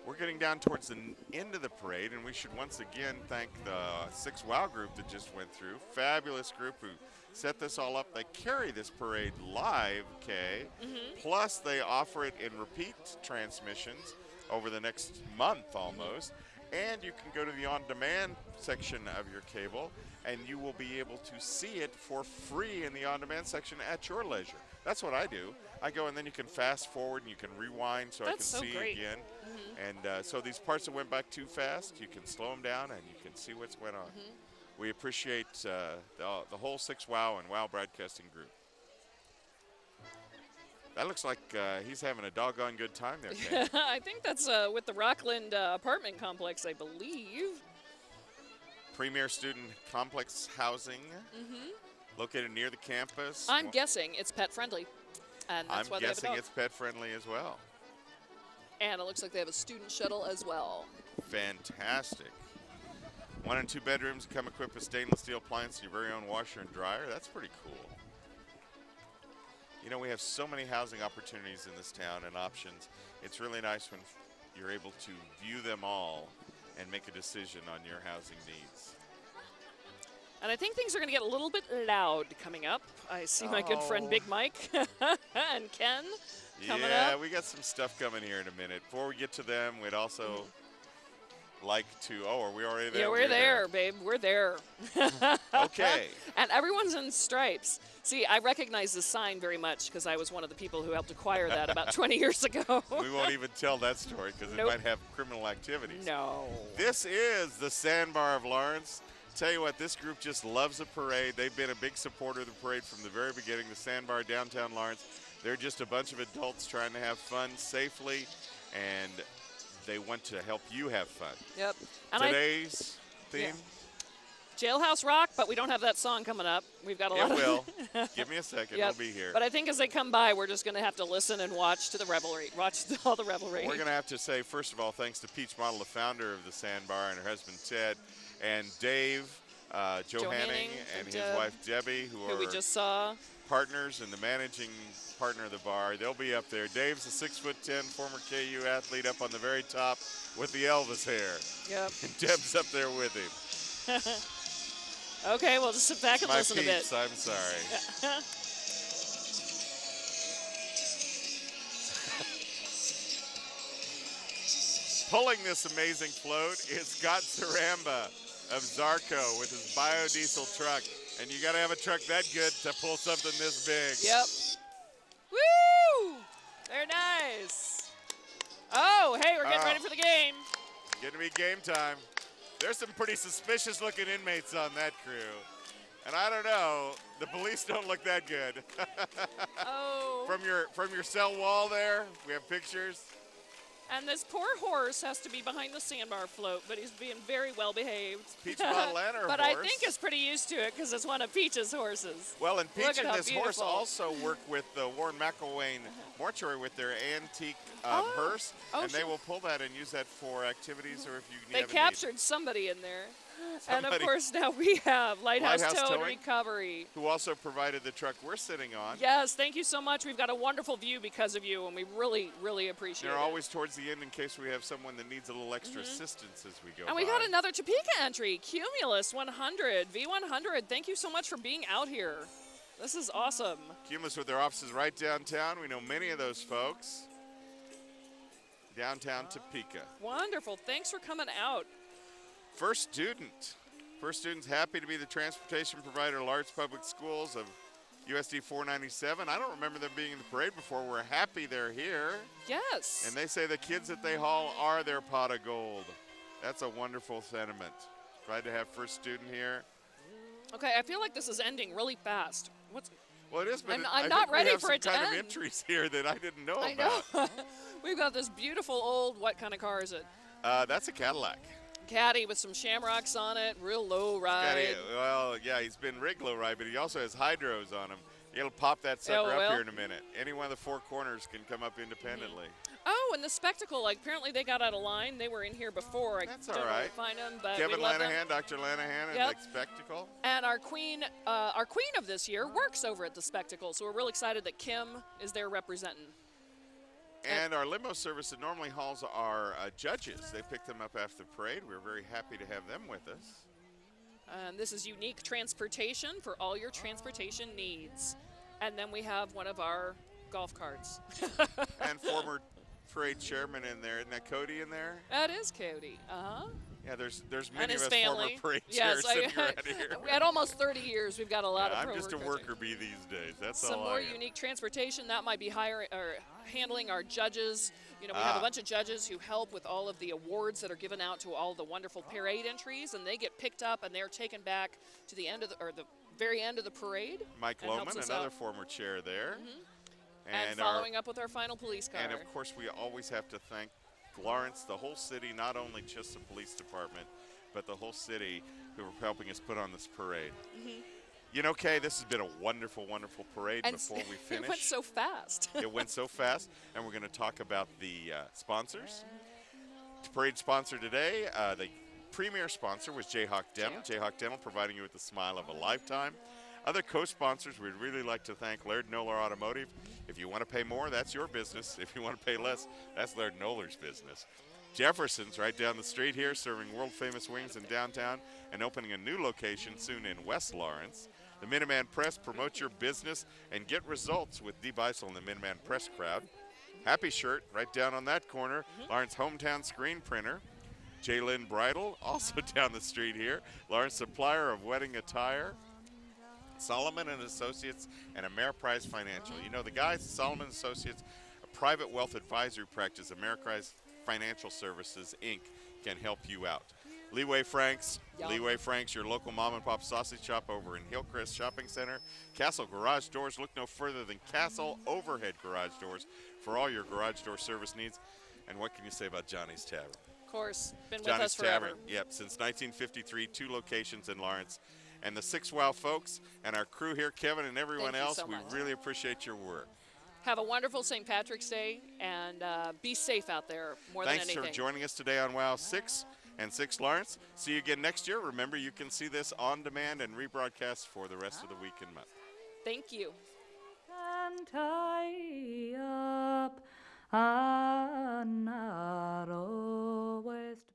We're getting down towards the end of the parade, and we should once again thank the 6 Wow group that just went through. Fabulous group who set this all up. They carry this parade live, Kay. Plus, they offer it in repeat transmissions over the next month almost. And you can go to the on-demand section of your cable, and you will be able to see it for free in the on-demand section at your leisure. That's what I do. I go, and then you can fast forward and you can rewind so That's I can so see great. again. And so these parts that went back too fast, you can slow them down and you can see what's went on. We appreciate the whole 6 Wow and Wow Broadcasting Group. That looks like he's having a doggone good time there, Kay. I think that's with the Rockland apartment complex, I believe. Premier Student Complex Housing, located near the campus. I'm guessing it's pet friendly. And that's I'm why they have a guessing dog. it's pet friendly as well. And it looks like they have a student shuttle as well. Fantastic. 1 and 2 bedrooms come equipped with stainless steel appliances, your very own washer and dryer. That's pretty cool. You know, we have so many housing opportunities in this town and options. It's really nice when you're able to view them all and make a decision on your housing needs. And I think things are going to get a little bit loud coming up. I see my good friend Oh. Big Mike and Ken coming Yeah, up. we got some stuff coming here in a minute. Before we get to them, we'd also like to, oh, are we already there? Yeah, we're there, babe. We're there. Okay. And everyone's in stripes. See, I recognize the sign very much because I was one of the people who helped acquire that about 20 years ago. We won't even tell that story because Nope. it might have criminal activities. No. This is the Sandbar of Lawrence. Tell you what, this group just loves a parade. They've been a big supporter of the parade from the very beginning. The Sandbar, downtown Lawrence. They're just a bunch of adults trying to have fun safely, and they want to help you have fun. Yep. And Today's theme, Jailhouse Rock, but we don't have that song coming up. We've got a lot it of will. Give me a second, Yep. we'll be here. But I think as they come by, we're just going to have to listen and watch to the revelry. Watch all the revelry. We're going to have to say, first of all, thanks to Peach Model, the founder of the Sandbar, and her husband Ted, and Dave, Joe Joe Hanning, Hanning and and his Deb, wife Debbie, who who we are just saw. partners and the managing partner of the bar. They'll be up there. Dave's a 6'10" former KU athlete up on the very top with the Elvis hair. Yep. And Deb's up there with him. Okay, well, just sit back and My listen a bit. peeps, I'm sorry. Pulling this amazing float is Scott Saramba of Zarco with his biodiesel truck. And you got to have a truck that good to pull something this big. Yep. Woo! They're nice. Oh, hey, we're getting ready for the game. Getting to be game time. There's some pretty suspicious looking inmates on that crew. And I don't know, the police don't look that good. Oh. From your cell wall there, we have pictures. And this poor horse has to be behind the sandbar float, but he's being very well behaved. Peach Model and her But I horse. think is pretty used to it because it's one of Peach's horses. Well, and Look Peach at and how this horse beautiful. also work with the Warren McElwain Mortuary with their antique hearse, Oh, and they sure. will pull that and use that for activities or if you They have a captured somebody in there. And of Somebody- course now we have Lighthouse, Lighthouse Tow and Towing. Recovery. need, who also provided the truck we're sitting on. Yes, thank you so much. We've got a wonderful view because of you, and we really, really appreciate They're it. always towards the end in case we have someone that needs a little extra assistance as we go And we by. got another Topeka entry, Cumulus 100, V100. Thank you so much for being out here. This is awesome. Cumulus with their offices right downtown. We know many of those folks. Downtown Topeka. Wonderful. Thanks for coming out. First student. First student's happy to be the transportation provider of Lawrence Public Schools of USD 497. I don't remember them being in the parade before. We're happy they're here. Yes. And they say the kids that they haul are their pot of gold. That's a wonderful sentiment. Glad to have first student here. Okay, I feel like this is ending really fast. What's? Well, it is, but I'm I not think we ready have for some it to kind of end. entries here that I didn't know I about. know. We've got this beautiful old. What kind of car is it? That's a Cadillac. Caddy with some shamrocks on it, real low ride. Caddy, well, yeah, he's been rigged low ride, but he also has hydros on him. He'll pop that sucker Oh, well. up here in a minute. Any one of the four corners can come up independently. Oh, and the spectacle, like apparently they got out of line. They were in here before. I That's don't all know where right. to find them, but Kevin we love them. Lanahan, Dr. Lanahan, and Yep. the spectacle. And our queen of this year works over at the spectacle, so we're real excited that Kim is there representing. And our limo service that normally hauls our judges, they pick them up after the parade. We're very happy to have them with us. This is unique transportation for all your transportation needs. And then we have one of our golf carts. And former parade chairman in there. Isn't that Cody in there? That is Cody. Uh-huh. Yeah, there's And many of his us family. former parade Yes, chairs sitting around here. at almost 30 years, we've got a lot of I'm pro just a coaching. worker bee these days. That's Some all more I am. unique transportation that might be hiring or handling our judges. You know, we have a bunch of judges who help with all of the awards that are given out to all the wonderful parade entries, and they get picked up and they're taken back to the end of the very end of the parade. Mike and helps Lohman, us another out. former chair there. And following up with our final police car. And of course, we always have to thank Lawrence, the whole city, not only just the police department, but the whole city who are helping us put on this parade. You know, Kay, this has been a wonderful, wonderful parade. And Before we finish, it went so fast. it went so fast, and we're going to talk about the sponsors. The parade sponsor today, the premier sponsor was Jayhawk Dental. Jayhawk Dental providing you with the smile of a lifetime. Other co-sponsors, we'd really like to thank Laird Noller Automotive. If you want to pay more, that's your business. If you want to pay less, that's Laird Noller's business. Jefferson's right down the street here, serving world-famous wings in downtown and opening a new location soon in West Lawrence. The Minuteman Press, promote your business and get results with Dee Beisel and the Minuteman Press crowd. Happy Shirt, right down on that corner, Lawrence hometown screen printer. J-Lynn Bridal, also down the street here. Lawrence supplier of wedding attire. Solomon and Associates and Ameriprise Financial. You know, the guys at Solomon Associates, a private wealth advisory practice, Ameriprise Financial Services, Inc., can help you out. Leeway Franks, Yum. Leeway Franks, your local mom and pop sausage shop over in Hillcrest Shopping Center. Castle Garage Doors, look no further than Castle Overhead Garage Doors for all your garage door service needs. And what can you say about Johnny's Tavern? Of course, been with Johnny's us forever. Tavern, yep, since 1953, 2 locations in Lawrence. And the 6 Wow folks and our crew here, Kevin and everyone Thank you else, so we much. really appreciate your work. Have a wonderful St. Patrick's Day, and be safe out there more Thanks than anything. for joining us today on Wow 6 and 6 Lawrence. See you again next year. Remember, you can see this on demand and rebroadcast for the rest of the week and month. Thank you. And tie up a narrow west